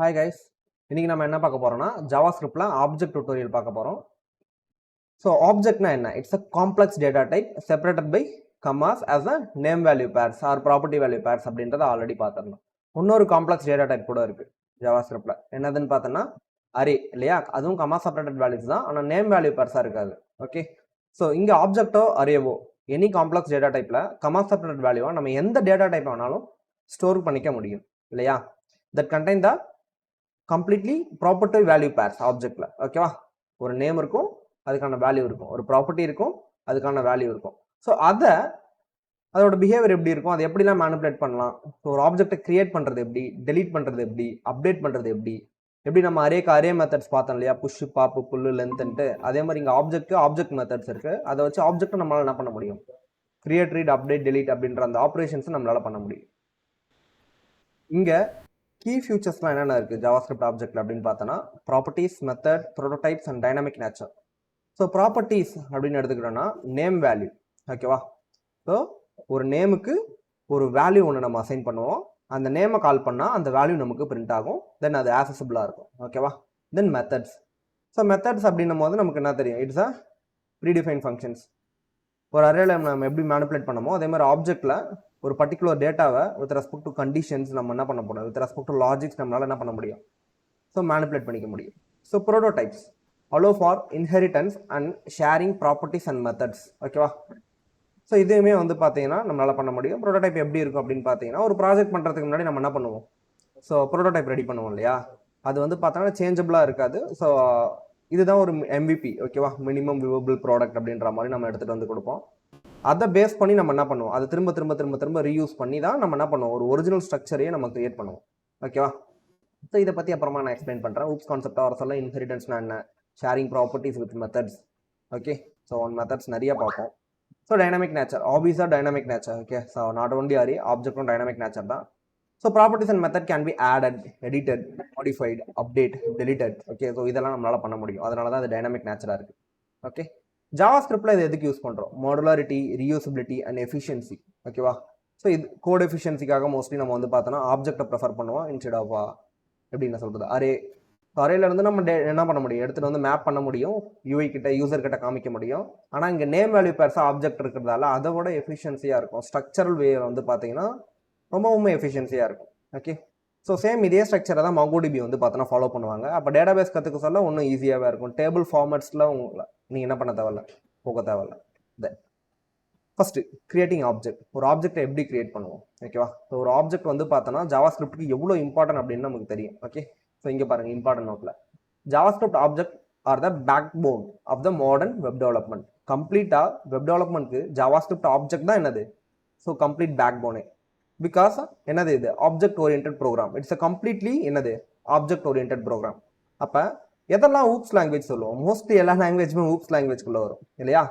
Hi guys, இன்னைக்கு நம்ம என்ன பார்க்க போறோம்னா ஜாவாஸ்கிரிப்ட்ல ஆப்ஜெக்ட் டுட்டோரியல் பார்க்க போறோம். ஸோ ஆப்ஜெக்ட்னா என்ன? It's a complex data type separated by commas as a name value pairs or property value pairs அப்படின்றத ஆல்ரெடி பார்த்துருந்தோம். இன்னொரு காம்ப்ளெக்ஸ் டேட்டா டைப் கூட இருக்கு ஜாவாஸ்கிரிப்ட்ல. என்னதுன்னு பார்த்தோன்னா அரே இல்லையா? அதுவும் கமா செப்பரேட்டட் வேல்யூஸ் தான், ஆனால் நேம் வேல்யூ பேர்ஸா இருக்காது. ஓகே, ஸோ இங்கே ஆப்ஜெக்டோ அரேவோ எனி காம்ப்ளெக்ஸ் டேட்டா டைப்ல கமா செப்பரேட்டட் வேல்யூவா நம்ம எந்த டேட்டா டைப் வேணாலும் ஸ்டோர் பண்ணிக்க முடியும் இல்லையா? That contain the completely property value pairs ஆப்ஜெக்ட்ல. ஓகேவா? ஒரு நேம் இருக்கும், அதுக்கான வேல்யூ இருக்கும். ஒரு ப்ராப்பர்ட்டி இருக்கும், அதுக்கான வேல்யூ இருக்கும். ஸோ அதோட பிஹேவியர் எப்படி இருக்கும், அதை எப்படிலாம் மேனிபுலேட் பண்ணலாம், ஸோ ஒரு ஆப்ஜெக்டை கிரியேட் பண்ணுறது எப்படி, டெலீட் பண்ணுறது எப்படி, அப்டேட் பண்ணுறது எப்படி நம்ம அரே மெத்தட்ஸ் பார்த்தோம் இல்லையா? புஷ், பாப்பு, புல்லு, லென்த்ன்ட்டு. அதே மாதிரி இங்கே ஆப்ஜெக்ட் மெத்தட்ஸ் இருக்கு. அதை வச்சு ஆப்ஜெக்டை நம்மளால என்ன பண்ண முடியும்? கிரியேட், ரீட், அப்டேட், டெலீட் அப்படின்ற அந்த ஆப்ரேஷன்ஸ் நம்மளால பண்ண முடியும். இங்கே கீ ஃபியூச்சர்ஸ்லாம் என்னென்ன இருக்குது ஜாவாஸ்கிரிப்ட் ஆப்ஜெக்ட்ல அப்படின்னு பார்த்தோன்னா properties, method, prototypes and dynamic nature. So properties அப்படின்னு எடுத்துக்கிட்டோம்னா நேம் வேல்யூ. ஓகேவா? ஸோ ஒரு நேமுக்கு ஒரு வேல்யூ ஒன்று நம்ம அசைன் பண்ணுவோம். அந்த நேமை கால் பண்ணால் அந்த வேல்யூ நமக்கு பிரிண்ட் ஆகும். தென் அது ஆக்சசிபிளாக இருக்கும். ஓகேவா? தென் மெத்தட்ஸ். ஸோ மெத்தட்ஸ் அப்படின்னும் போது நமக்கு என்ன தெரியும்? It's a predefine functions. ஒரு அரேல நம்ம எப்படி மேனிபுலேட் பண்ணமோ அதே மாதிரி ஆப்ஜெக்ட்ல ஒரு பர்டிகுலர் டேட்டாவை வித் ரெஸ்பெக்ட் டு கண்டிஷன்ஸ் நம்ம என்ன பண்ண போறோம், வித் ரெஸ்பெக்ட் டு லாஜிக்ஸ் நம்மளால என்ன பண்ண முடியும்? ஸோ மேனிபுலேட் பண்ணிக்க முடியும். So prototypes allow for inheritance and sharing properties and methods. ஓகேவா? ஸோ இதையுமே வந்து பார்த்தீங்கன்னா நம்மளால பண்ண முடியும். ப்ரோட்டோடைப் எப்படி இருக்கும் அப்படின்னு பார்த்தீங்கன்னா, ஒரு ப்ராஜெக்ட் பண்ணுறதுக்கு முன்னாடி நம்ம என்ன பண்ணுவோம்? ஸோ ப்ரோட்டோடைப் ரெடி பண்ணுவோம் இல்லையா? அது வந்து பார்த்தோன்னா சேஞ்சபிளாக இருக்காது. ஸோ இதுதான் ஒரு MVP. ஓகேவா? மினிமம் விவபிள் ப்ராடக்ட் அப்படின்ற மாதிரி நம்ம எடுத்துகிட்டு வந்து கொடுப்போம். அதை பேஸ் பண்ணி நம்ம என்ன பண்ணுவோம்? அதை திரும்ப திரும்ப திரும்ப திரும்ப ரீயூஸ் பண்ணி தான் நம்ம என்ன பண்ணுவோம்? ஒரு ஒரிஜினல் ஸ்ட்ரக்சரையே நம்ம கிரியேட் பண்ணுவோம். ஓகேவா? ஸோ இதை பற்றி அப்புறமா நான் எக்ஸ்பிளைன் பண்ணுறேன். ஊப்ஸ் கான்செப்டாக வர சொல்ல இன்ஹெரிட்டன்ஸ்னா என்ன, sharing properties with methods. Okay, so methods நிறைய பார்ப்போம். ஸோ டைனமிக் நேச்சர், ஆப்வியஸாக dynamic nature. Okay, so not only array, ஆப்ஜெக்டும் டைனமிக் நேச்சர் தான். So properties and method can be added, edited, modified, update, deleted. Okay, so இதெல்லாம் நம்மளால பண்ண முடியும். அதனால தான் அது டைனமிக் நேச்சராக இருக்குது. ஓகே, ஜாவாஸ்கிரிப்ட்ல இது எதுக்கு யூஸ் பண்ணுறோம்? Modularity, reusability and efficiency. ஓகேவா? ஸோ இது கோட் எஃபிஷியன்சிக்காக மோஸ்ட்லி நம்ம வந்து பார்த்தோன்னா ஆப்ஜெக்டை ப்ரிஃபர் பண்ணுவோம் இன்ஸ்டெட் ஆஃப் எப்படி என்ன சொல்கிறது அரே. அரேல இருந்து நம்ம என்ன பண்ண முடியும்? எடுத்துகிட்டு வந்து மேப் பண்ண முடியும், யூஐ கிட்ட, யூசர் கிட்ட காமிக்க முடியும். ஆனால் இங்கே நேம் வேல்யூ பேர்ஸாக ஆப்ஜெக்ட் இருக்கிறதால அதோட எஃபிஷியன்சியாக இருக்கும். ஸ்ட்ரக்சரல் வே வந்து பார்த்தீங்கன்னா ரொம்பவுமே எஃபிஷியன்சியாக இருக்கும். ஓகே, ஸோ சேம் இதே ஸ்ட்ரக்சரை தான் MongoDB வந்து பார்த்தோன்னா ஃபாலோ பண்ணுவாங்க. அப்போ டேட்டாபேஸ் கற்றுக்க சொல்ல இன்னும் ஈஸியாகவே இருக்கும். டேபிள் ஃபார்மேட்ஸில் உங்களை நீங்கள் என்ன பண்ண தேவையில்ல, போக தேவையில்ல. தென் ஃபர்ஸ்ட் கிரியேட்டிங் ஆப்ஜெக்ட். ஒரு ஆப்ஜெக்டை எப்படி கிரியேட் பண்ணுவோம்? ஓகேவா? ஸோ ஒரு ஆப்ஜெக்ட் வந்து பார்த்தோன்னா ஜாவாஸ்கிரிப்ட்க்கு எவ்வளோ இம்பார்ட்டன்ட் அப்படின்னு நமக்கு தெரியும். ஓகே, ஸோ இங்கே பாருங்க இம்பார்ட்டன்ட் நோட்டில், JavaScript object are the backbone of the modern web development. கம்ப்ளீட்டாக வெப் டெவலப்மெண்ட்க்கு ஜாவாஸ்கிரிப்ட் ஆப்ஜெக்ட் தான் என்னது? ஸோ கம்ப்ளீட் பேக் போனே. பிகாஸ் என்னது இது? Object oriented program. It's a completely என்னது? Object oriented program. அப்போ எதெல்லாம் ஊப்ஸ் லாங்குவேஜ் சொல்லுவோம்? மோஸ்ட்லி எல்லா லாங்குவேஜுமே ஊப்ஸ் லாங்குவேஜ்குள்ளே வரும் இல்லையா?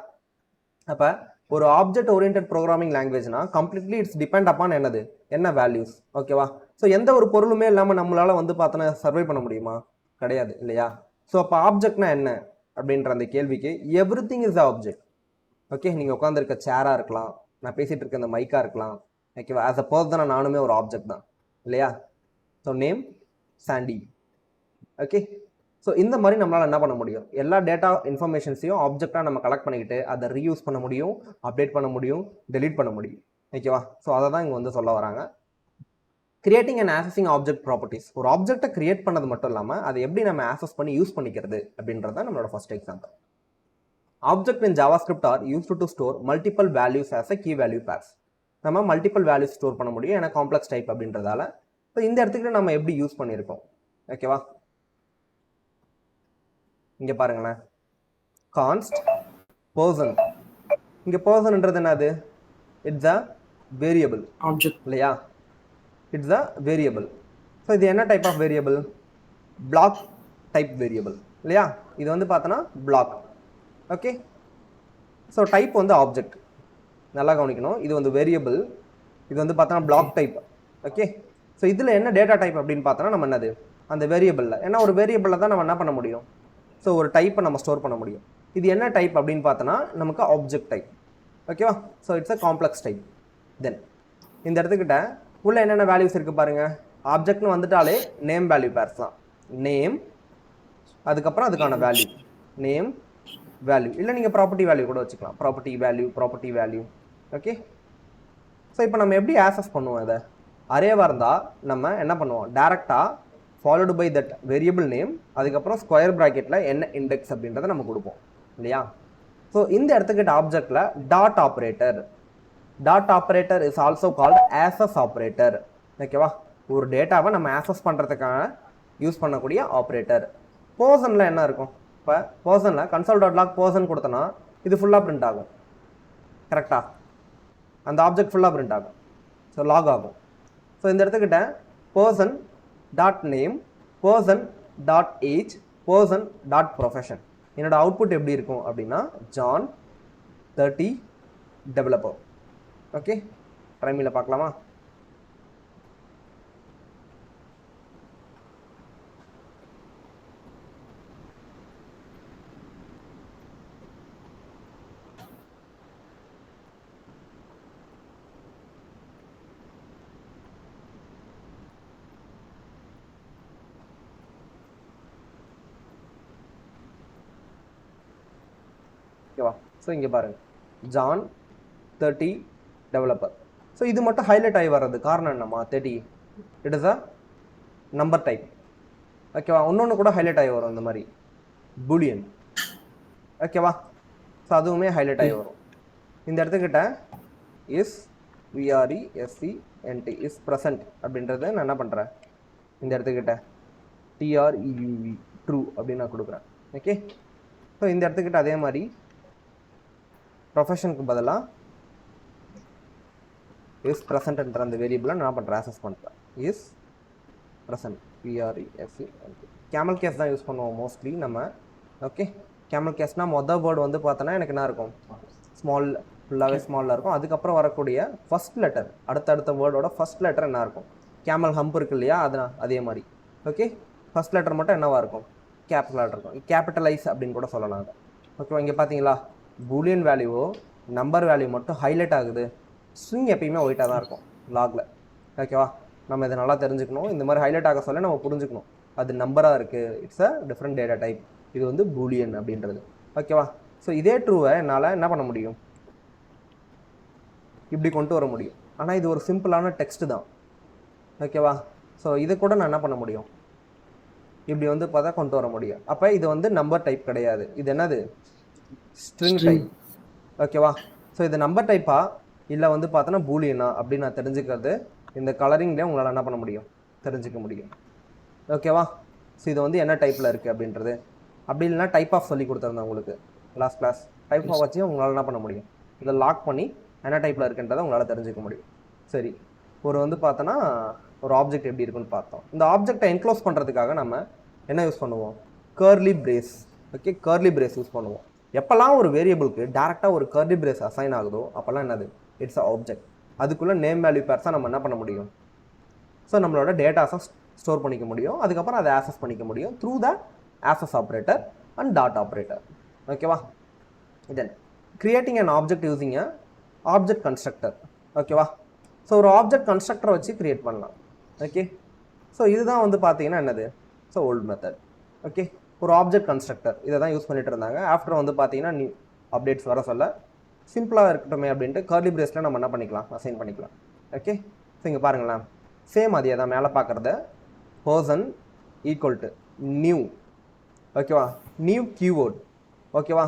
அப்போ ஒரு ஆப்ஜெக்ட் ஓரியன்ட் ப்ரோக்ராமிங் லாங்குவேஜ்னா கம்ப்ளீட்லி இட்ஸ் டிபெண்ட் அப்பான் என்னது? என்ன வேல்யூஸ். ஓகேவா? ஸோ எந்த ஒரு பொருளுமே இல்லாமல் நம்மளால வந்து பார்த்தோன்னா சர்வை பண்ண முடியுமா? கிடையாது இல்லையா? ஸோ அப்போ ஆப்ஜெக்ட்னா என்ன அப்படின்ற அந்த கேள்விக்கு every thing is object. Okay, நீங்கள் உட்காந்துருக்க சேராக இருக்கலாம், நான் பேசிகிட்டு இருக்க இந்த மைக்காக இருக்கலாம். ஓகேவா? ஆஸ் அ பர்சனாக நானுமே ஒரு ஆப்ஜெக்ட் தான் இல்லையா? So name Sandy. Okay, so இந்த மாதிரி நம்மளால் என்ன பண்ண முடியும்? எல்லா டேட்டா இன்ஃபர்மேஷன்ஸையும் ஆப்ஜெக்டாக நம்ம கலெக்ட் பண்ணிக்கிட்டு அதை ரீயூஸ் பண்ண முடியும், அப்டேட் பண்ண முடியும், டெலீட் பண்ண முடியும். ஓகேவா? ஸோ அதை தான் இங்கே வந்து சொல்ல வராங்க. Creating and accessing object properties. ஒரு ஆப்ஜெக்டை கிரியேட் பண்ணது மட்டும் இல்லாமல் அதை எப்படி நம்ம ஆக்சஸ் பண்ணி யூஸ் பண்ணிக்கிறது அப்படின்றது தான் நம்மளோட first example. Object in JavaScript are used to store multiple values as a key value pairs. நம்ம மல்டிபிள் வேல்யூஸ் ஸ்டோர் பண்ண முடியும், ஏன்னா காம்ப்ளெக்ஸ் டைப் அப்படின்றதால. ஸோ இந்த இடத்துக்கு நம்ம எப்படி யூஸ் பண்ணியிருக்கோம்? ஓகேவா? இங்கே பாருங்களேன், கான்ஸ்ட் பர்சன். இங்கே பர்சன்ன்றது என்னது? இட்ஸ் அ வேரியபிள் ஆப்ஜெக்ட் இல்லையா? It's a variable. ஸோ இது என்ன type of variable? Block type variable இல்லையா? இது வந்து பார்த்தோன்னா பிளாக். ஓகே, ஸோ டைப் வந்து ஆப்ஜெக்ட். நல்லா கவனிக்கணும், இது வந்து வேரியபிள், இது வந்து பார்த்தோன்னா பிளாக் டைப். ஓகே, ஸோ இதில் என்ன டேட்டா டைப் அப்படின்னு பார்த்தோன்னா நம்ம என்னது? அந்த வேரியபிளில். ஏன்னா ஒரு வேரியபிளில் தான் நம்ம என்ன பண்ண முடியும்? ஸோ ஒரு டைப்பை நம்ம ஸ்டோர் பண்ண முடியும். இது என்ன டைப் அப்படின்னு பார்த்தோன்னா நமக்கு ஆப்ஜெக்ட் டைப். ஓகேவா? So it's a complex type. Then இந்த இடத்துக்கிட்ட உள்ள என்னென்ன வேல்யூஸ் இருக்குது பாருங்கள். ஆப்ஜெக்ட்னு வந்துட்டாலே நேம் வேல்யூ பேர்ஸ் தான். நேம், அதுக்கப்புறம் அதுக்கான வேல்யூ, நேம் வேல்யூ, இல்லை நீங்கள் ப்ராப்பர்ட்டி வேல்யூ கூட வச்சுக்கலாம். Property value. ஓகே. ஸோ இப்போ நம்ம எப்படி ஆக்சஸ் பண்ணுவோம் இதை? அரேவாக இருந்தால் நம்ம என்ன பண்ணுவோம், டேரெக்டாக followed by that variable name, அதுக்கப்புறம் ஸ்கொயர் ப்ராக்கெட்டில் என்ன இண்டெக்ஸ் அப்படின்றத நம்ம கொடுப்போம் இல்லையா? ஸோ இந்த எடுத்துக்கிட்ட ஆப்ஜெக்டில் dot operator is also called access operator. ஓகேவா? ஒரு டேட்டாவை நம்ம ஆக்சஸ் பண்ணுறதுக்காக யூஸ் பண்ணக்கூடிய ஆப்ரேட்டர். பர்சனில் என்ன இருக்கும்? இப்போ பர்சனில் console.log பர்சன் கொடுத்தோன்னா இது ஃபுல்லாக பிரிண்ட் ஆகும். கரெக்டாக? அந்த ஆப்ஜெக்ட் ஃபுல்லாக பிரிண்ட் ஆகும். ஸோ லாக் ஆகும். ஸோ இந்த இடத்துக்கிட்ட person dot name, person dot age, person dot profession. என்னோட அவுட்புட் எப்படி இருக்கும் அப்படின்னா ஜான் 30 டெவலப்பர். ஓகே, ட்ரைமில் பார்க்கலாமா? ஓகேவா? ஸோ இங்கே பாருங்கள், ஜான் 30 டெவலப்பர். ஸோ இது மட்டும் ஹைலைட் ஆகி வர்றது காரணம் என்னம்மா? 30 it is a number type. ஓகேவா? இன்னொன்று கூட ஹைலைட் ஆகி வரும், இந்த மாதிரி பூலியன். ஓகேவா? ஸோ அதுவுமே ஹைலைட் ஆகி வரும். இந்த இடத்துக்கிட்ட இஸ் VRESCNT இஸ் ப்ரெசன்ட் அப்படின்றது நான் என்ன பண்ணுறேன், இந்த இடத்துக்கிட்ட TRUE ட்ரூ அப்படின்னு நான் கொடுக்குறேன். ஓகே. ஸோ இந்த இடத்துக்கிட்ட அதே மாதிரி ப்ரொஃபஷனுக்கு பதிலாக இஸ் ப்ரெசன்ட்ன்ற அந்த வேரியபிளை நான் பண்ணுறேன், ஆக்சஸ் பண்ணுறேன். Is present VRESCNT. Camel case தான் யூஸ் பண்ணுவோம் மோஸ்ட்லி நம்ம. ஓகே, கேமல் கேஸ்னால் மொதல் வேர்டு வந்து பார்த்தோன்னா எனக்கு என்ன இருக்கும், ஸ்மால், ஃபுல்லாகவே ஸ்மாலில் இருக்கும். அதுக்கப்புறம் வரக்கூடிய ஃபஸ்ட் லெட்டர், அடுத்தடுத்த வேர்டோட ஃபஸ்ட் லெட்டர் என்ன இருக்கும், கேமல் ஹம்ப் இருக்கு இல்லையா, அதனால் அதே மாதிரி. ஓகே, ஃபஸ்ட் லெட்டர் மட்டும் என்னவாக இருக்கும், கேபிட்டலாக இருக்கும். கேபிட்டலைஸ் அப்படின்னு கூட சொல்லலாம் அதை. ஓகேவா? இங்கே பார்த்தீங்களா, பூலியன் வேல்யூவோ நம்பர் வேல்யூ மட்டும் ஹைலைட் ஆகுது. ஸ்ட்ரிங் எப்பயுமே ஒயிட்டாக தான் இருக்கும் லாகில். ஓகேவா? நம்ம இதை நல்லா தெரிஞ்சுக்கணும். இந்த மாதிரி ஹைலைட் ஆக சொல்ல நம்ம புரிஞ்சுக்கணும், அது நம்பராக இருக்குது, it's a different data type, இது வந்து பூலியன் அப்படின்றது. ஓகேவா? ஸோ இதே ட்ரூவை என்னால் என்ன பண்ண முடியும், இப்படி கொண்டு வர முடியும். ஆனால் இது ஒரு சிம்பிளான டெக்ஸ்ட் தான். ஓகேவா? ஸோ இதை கூட நான் என்ன பண்ண முடியும், இப்படி வந்து பார்த்தா கொண்டு வர முடியும். அப்போ இது வந்து நம்பர் டைப் கிடையாது, இது என்னது, ஸ்ட்ரிங் டைப். ஓகேவா? ஸோ இது நம்பர் டைப்பா இல்லை வந்து பார்த்தோன்னா பூலியனா அப்படின்னு நான் தெரிஞ்சுக்கிறது இந்த கலரிங்லேயே உங்களால் என்ன பண்ண முடியும், தெரிஞ்சுக்க முடியும். ஓகேவா? ஸோ இது வந்து என்ன டைப்பில் இருக்குது அப்படின்றது. அப்படி இல்லைனா டைப் ஆஃப் சொல்லி கொடுத்துருந்தேன் உங்களுக்கு லாஸ்ட் கிளாஸ். டைப் ஆஃப் வச்சு உங்களால் என்ன பண்ண முடியும், இதை லாக் பண்ணி என்ன டைப்பில் இருக்குன்றதை உங்களால் தெரிஞ்சுக்க முடியும். சரி, ஒரு வந்து பார்த்தோன்னா ஒரு ஆப்ஜெக்ட் எப்படி இருக்குன்னு பார்த்தோம். இந்த ஆப்ஜெக்டை என்க்ளோஸ் பண்ணுறதுக்காக நம்ம என்ன யூஸ் பண்ணுவோம், curly brace. Okay, curly brace use பண்ணுவோம். எப்போல்லாம் ஒரு வேரியபிளுக்கு டேரெக்டாக ஒரு கர்லி பிரேஸ் அசைன் ஆகுதோ அப்போல்லாம் என்னது, இட்ஸ் அ ஆப்ஜெக்ட். அதுக்குள்ளே நேம் வேல்யூ பேர்ஸாக நம்ம என்ன பண்ண முடியும், ஸோ நம்மளோட டேட்டாஸை ஸ்டோர் பண்ணிக்க முடியும். அதுக்கப்புறம் அதை ஆக்சஸ் பண்ணிக்க முடியும் through the access operator and dot operator. ஓகேவா? Then creating an object using a object constructor. ஓகேவா? ஸோ ஒரு ஆப்ஜெக்ட் கன்ஸ்ட்ரக்டரை வச்சு கிரியேட் பண்ணலாம். ஓகே, ஸோ இதுதான் வந்து பார்த்தீங்கன்னா என்னது, ஸோ ஓல்டு மெத்தட். ஓகே, ஒரு ஆப்ஜெக்ட் கன்ஸ்ட்ரக்டர் இதை தான் யூஸ் பண்ணிட்டு இருந்தாங்க. ஆஃப்டர் வந்து பார்த்தீங்கன்னா நியூ அப்டேட்ஸ் வர சொல்ல சிம்பிளாக இருக்கட்டுமே அப்படின்ட்டு கர்லி பிரேஸில் நம்ம என்ன பண்ணிக்கலாம், அசைன் பண்ணிக்கலாம். ஓகே, ஸோ இங்கே பாருங்களேன், சேம் அதே தான் மேலே பார்க்குறத பர்சன் ஈக்குவல் டு நியூ. ஓகேவா? New keyword. ஓகேவா?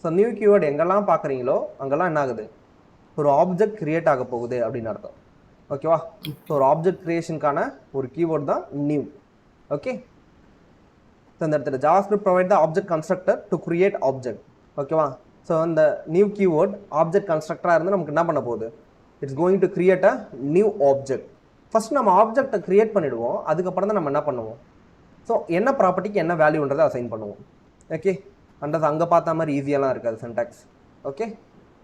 ஸோ நியூ கீவேர்டு எங்கெல்லாம் பார்க்குறீங்களோ அங்கெல்லாம் என்ன ஆகுது, ஒரு ஆப்ஜெக்ட் கிரியேட் ஆக போகுது அப்படின்னு அர்த்தம். ஓகேவா? ஸோ ஒரு ஆப்ஜெக்ட் கிரியேஷனுக்கான ஒரு கீவேர்டு தான் நியூ. ஓகே, ஸோ இந்த இடத்துல JavaScript provide the object constructor to create object. ஓகேவா? ஸோ இந்த நியூ கீவேர்ட் ஆப்ஜெக்ட் கன்ஸ்ட்ரக்டராக இருந்து நமக்கு என்ன பண்ண போகுது, it's going to create a new object. First நம்ம ஆப்ஜெக்டை கிரியேட் பண்ணிவிடுவோம், அதுக்கப்புறம் தான் நம்ம என்ன பண்ணுவோம், ஸோ என்ன ப்ராப்பர்ட்டிக்கு என்ன வேல்யூன்றதை அசைன் பண்ணுவோம். ஓகே, அண்டது அங்கே பார்த்த மாதிரி ஈஸியெல்லாம் இருக்காது சின்டாக்ஸ். ஓகே,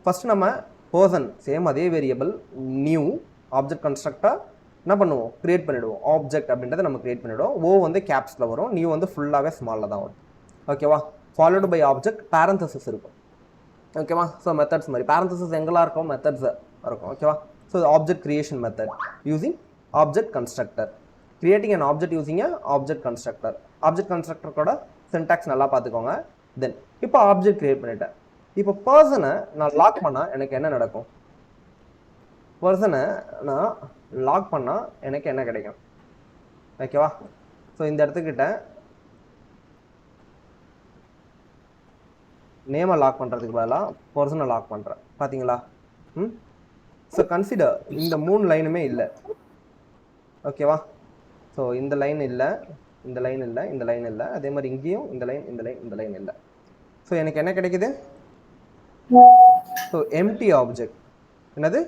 ஃபஸ்ட்டு நம்ம பர்சன் சேம் அதே வேரியபிள் நியூ ஆப்ஜெக்ட் கன்ஸ்ட்ரக்டாக என்ன பண்ணுவோம், கிரியேட் பண்ணிவிடுவோம். ஆப்ஜெக்ட் அப்படின்றத நம்ம கிரியேட் பண்ணிவிடுவோம். ஓ வந்து கேப்ஸில் வரும், நியூ வந்து ஃபுல்லாகவே ஸ்மாலில் தான் வரும். ஓகேவா? ஃபாலோடு பை ஆப்ஜெக்ட் பேரந்தசிஸ் இருக்கும். ஓகேவா? ஸோ மெத்தட்ஸ் மாதிரி பேரந்தசிஸ் எங்கெல்லாம் இருக்கும், மெத்தட்ஸ் இருக்கும். ஓகேவா? So object creation method using object constructor. Creating an object using object constructor. Object கன்ஸ்ட்ரக்டரோட சின்டாக்ஸ் நல்லா பார்த்துக்கோங்க. தென் இப்போ ஆப்ஜெக்ட் கிரியேட் பண்ணிட்டேன். இப்போ பர்சனை நான் லாக் பண்ணால் எனக்கு என்ன நடக்கும்? பர்சனை நான் லாக் பண்ணால் எனக்கு என்ன கிடைக்கும்? ஓகேவா? ஸோ இந்த இடத்துக்கிட்ட நேமை லாக் பண்ணுறதுக்கு பதிலாக பர்சனை லாக் பண்ணுறேன். பார்த்தீங்களா? ஸோ கன்சிடர் இந்த 3 லைனுமே இல்லை. ஓகேவா? ஸோ இந்த லைன் இல்லை, இந்த லைன் இல்லை, இந்த லைன் இல்லை. அதே மாதிரி இங்கேயும் இந்த லைன், இந்த லைன், இந்த லைன் இல்லை. ஸோ எனக்கு என்ன கிடைக்குது? So empty object. என்னது?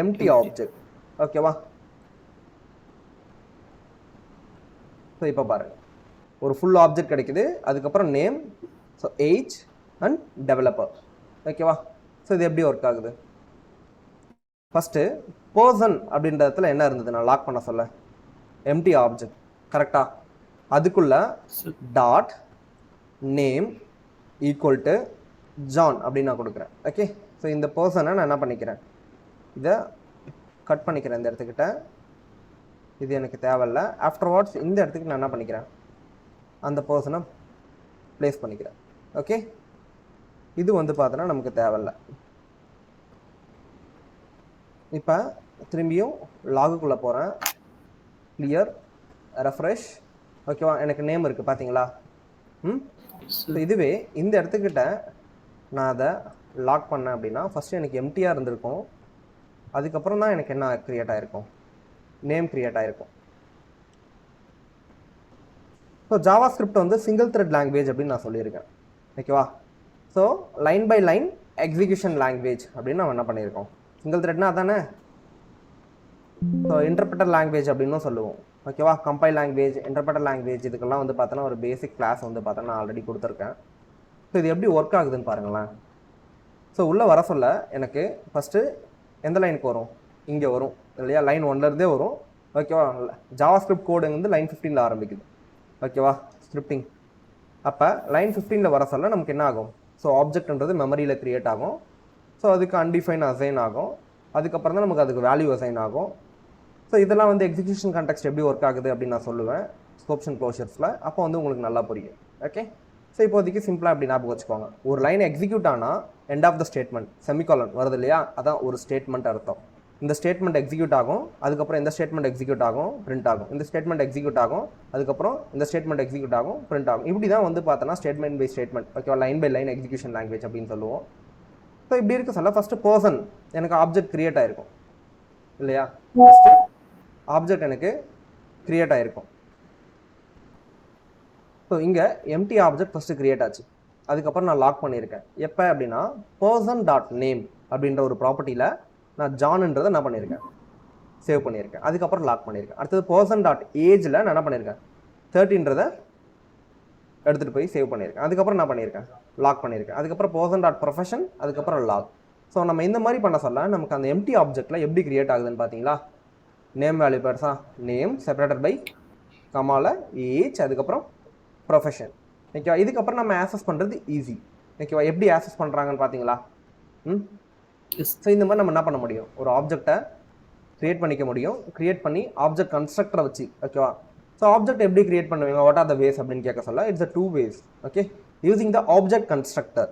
Empty object. ஓகேவா? ஸோ இப்போ பாருங்க, ஒரு ஃபுல் ஆப்ஜெக்ட் கிடைக்குது. அதுக்கப்புறம் name, so age and developer. ஓகேவா? ஸோ இது எப்படி ஒர்க் ஆகுது? ஃபஸ்ட்டு பர்சன் அப்படின்ற இடத்துல என்ன இருந்தது நான் லாக் பண்ண சொல்ல? Empty object. கரெக்டா? அதுக்குள்ள dot name equal to John அப்படின்னு நான் கொடுக்குறேன். ஓகே? ஸோ இந்த பர்சனை நான் என்ன பண்ணிக்கிறேன்? இதை கட் பண்ணிக்கிறேன் இந்த இடத்துக்கிட்ட. இது எனக்கு தேவையில்லை. ஆஃப்டர்வார்ட்ஸ் இந்த இடத்துக்கு நான் என்ன பண்ணிக்கிறேன்? அந்த பர்சனை ப்ளேஸ் பண்ணிக்கிறேன். ஓகே? இது வந்து பார்த்தோன்னா நமக்கு தேவையில்லை. இப்போ திரும்பியும் லாகுக்குள்ளே போகிறேன். Clear, refresh. ஓகேவா? எனக்கு நேம் இருக்குது பார்த்தீங்களா? ஸோ இதுவே இந்த இடத்துக்கிட்ட நான் அதை லாக் பண்ணேன் அப்படின்னா ஃபஸ்ட்டு எனக்கு எம்டியாக இருந்திருக்கும். அதுக்கப்புறம் தான் எனக்கு என்ன க்ரியேட் ஆகிருக்கும்? நேம் க்ரியேட் ஆகிருக்கும். ஸோ ஜாவா ஸ்கிரிப்ட் வந்து சிங்கிள் த்ரெட் லாங்குவேஜ் அப்படின்னு நான் சொல்லியிருக்கேன். ஓகேவா? So line by line execution language அப்படின்னு நம்ம என்ன பண்ணியிருக்கோம்? சிங்கிள் த்ரெட்னா அதானே? ஸோ இன்டர்பிரட்டர் லாங்குவேஜ் அப்படின்னு சொல்லுவோம். ஓகேவா? கம்பைல் லாங்குவேஜ், இன்டர்பிரட்டர் லாங்குவேஜ், இதுக்கெல்லாம் வந்து பார்த்தோன்னா ஒரு பேசிக் கிளாஸ் வந்து பார்த்தோன்னா நான் ஆல்ரெடி கொடுத்துருக்கேன். ஸோ இது எப்படி ஒர்க் ஆகுதுன்னு பாருங்களேன். ஸோ உள்ளே வர சொல்ல எனக்கு ஃபஸ்ட்டு எந்த லைனுக்கு வரும்? இங்கே வரும் இல்லையா? லைன் 1லேருந்தே வரும். ஓகேவா? ஜாவா ஸ்கிரிப்ட் கோடு வந்து லைன் 15ல் ஆரம்பிக்குது. ஓகேவா? ஸ்கிரிப்டிங். அப்போ லைன் 15ல் வர சொல்ல நமக்கு என்ன ஆகும்? ஸோ ஆப்ஜெக்ட்ன்றது மெமரியில் க்ரியேட் ஆகும். ஸோ அதுக்கு அன்டிஃபைன் அசைன் ஆகும். அதுக்கப்புறம் தான் நமக்கு அதுக்கு வேல்யூ அசைன் ஆகும். ஸோ இதெல்லாம் வந்து எக்ஸிக்யூஷன் கான்டெக்ஸ்ட் எப்படி ஒர்க் ஆகுது அப்படின்னு நான் சொல்லுவேன் ஸ்கோப்ஸ் அண்ட் க்ளோஷர்ஸில். அப்போ வந்து உங்களுக்கு நல்லா புரியும். ஓகே? ஸோ இப்போதைக்கு சிம்பிளாக அப்படி ஞாபகம் வச்சுக்கோங்க. ஒரு லைன் எக்ஸிக்யூட் ஆனால் end of the statement semicolon வருது இல்லையா? அதான் ஒரு ஸ்டேட்மெண்ட் அர்த்தம். இந்த ஸ்டேட்மெண்ட் எக்ஸிக்யூட் ஆகும். அதுக்கப்புறம் இந்த ஸ்டேட்மெண்ட் எக்ஸிக்யூட் ஆகும், பிரிண்ட் ஆகும். இந்த ஸ்டேட்மெண்ட் எக்ஸிக்யூட் ஆகும். அதுக்கப்புறம் இந்த ஸ்டேட்மெண்ட் எக்ஸிக்யூட் ஆகும், பிரிண்ட் ஆகும். இப்படி தான் வந்து பார்த்தோன்னா ஸ்டேட்மெண்ட் பை ஸ்டேட்மெண்ட். ஓகேவா? Line by line execution language அப்படின்னு சொல்லுவோம். ஸோ இப்படி இருக்க சொல்ல ஃபஸ்ட்டு பர்சன் எனக்கு ஆப்ஜெக்ட் க்ரியேட் ஆகிருக்கும் இல்லையா? ஃபஸ்ட்டு ஆப்ஜெக்ட் எனக்கு க்ரியேட் ஆகிருக்கும். ஸோ இங்கே எம்டி ஆப்ஜெக்ட் ஃபஸ்ட்டு க்ரியேட் ஆச்சு. அதுக்கப்புறம் நான் லாக் பண்ணியிருக்கேன். எப்போ அப்படின்னா பர்சன் டாட் நேம் அப்படின்ற ஒரு ப்ராப்பர்ட்டியில் நான் ஜான்ன்றதை என்ன பண்ணியிருக்கேன்? சேவ் பண்ணியிருக்கேன். அதுக்கப்புறம் லாக் பண்ணியிருக்கேன். அடுத்தது பர்சன் டாட் ஏஜில் நான் என்ன பண்ணியிருக்கேன்? 30ன்றதை எடுத்துகிட்டு போய் சேவ் பண்ணியிருக்கேன். அதுக்கப்புறம் என்ன பண்ணியிருக்கேன்? லாக் பண்ணியிருக்கேன். அதுக்கப்புறம் பர்சன் டாட் ப்ரொஃபஷன், அதுக்கப்புறம் லாக். ஸோ நம்ம இந்த மாதிரி பண்ண சொல்ல நமக்கு அந்த எம்டி ஆப்ஜெக்டில் எப்படி க்ரியேட் ஆகுதுன்னு பார்த்தீங்களா? நேம் வேல்யூ பேர்ஸா? நேம் செப்பரேட்டட் பை கமால ஏஜ், அதுக்கப்புறம் ப்ரொஃபஷன். ஓகேவா? இதுக்கப்புறம் நம்ம ஆக்சஸ் பண்ணுறது ஈஸி. ஓகேவா? எப்படி ஆக்சஸ் பண்ணுறாங்கன்னு பார்த்தீங்களா? ஸோ இந்த மாதிரி நம்ம என்ன பண்ண முடியும்? ஒரு ஆப்ஜெக்டை க்ரியேட் பண்ணிக்க முடியும். க்ரியேட் பண்ணி ஆப்ஜெக்ட் கன்ஸ்ட்ரக்டரை வச்சு. ஓகேவா? ஸோ ஆப்ஜெக்ட் எப்படி க்ரியேட் பண்ணுவீங்க? வாட் ஆர் த வேஸ் அப்படின்னு கேட்க சொல்ல it's a 2 ways. Okay? Using the object constructor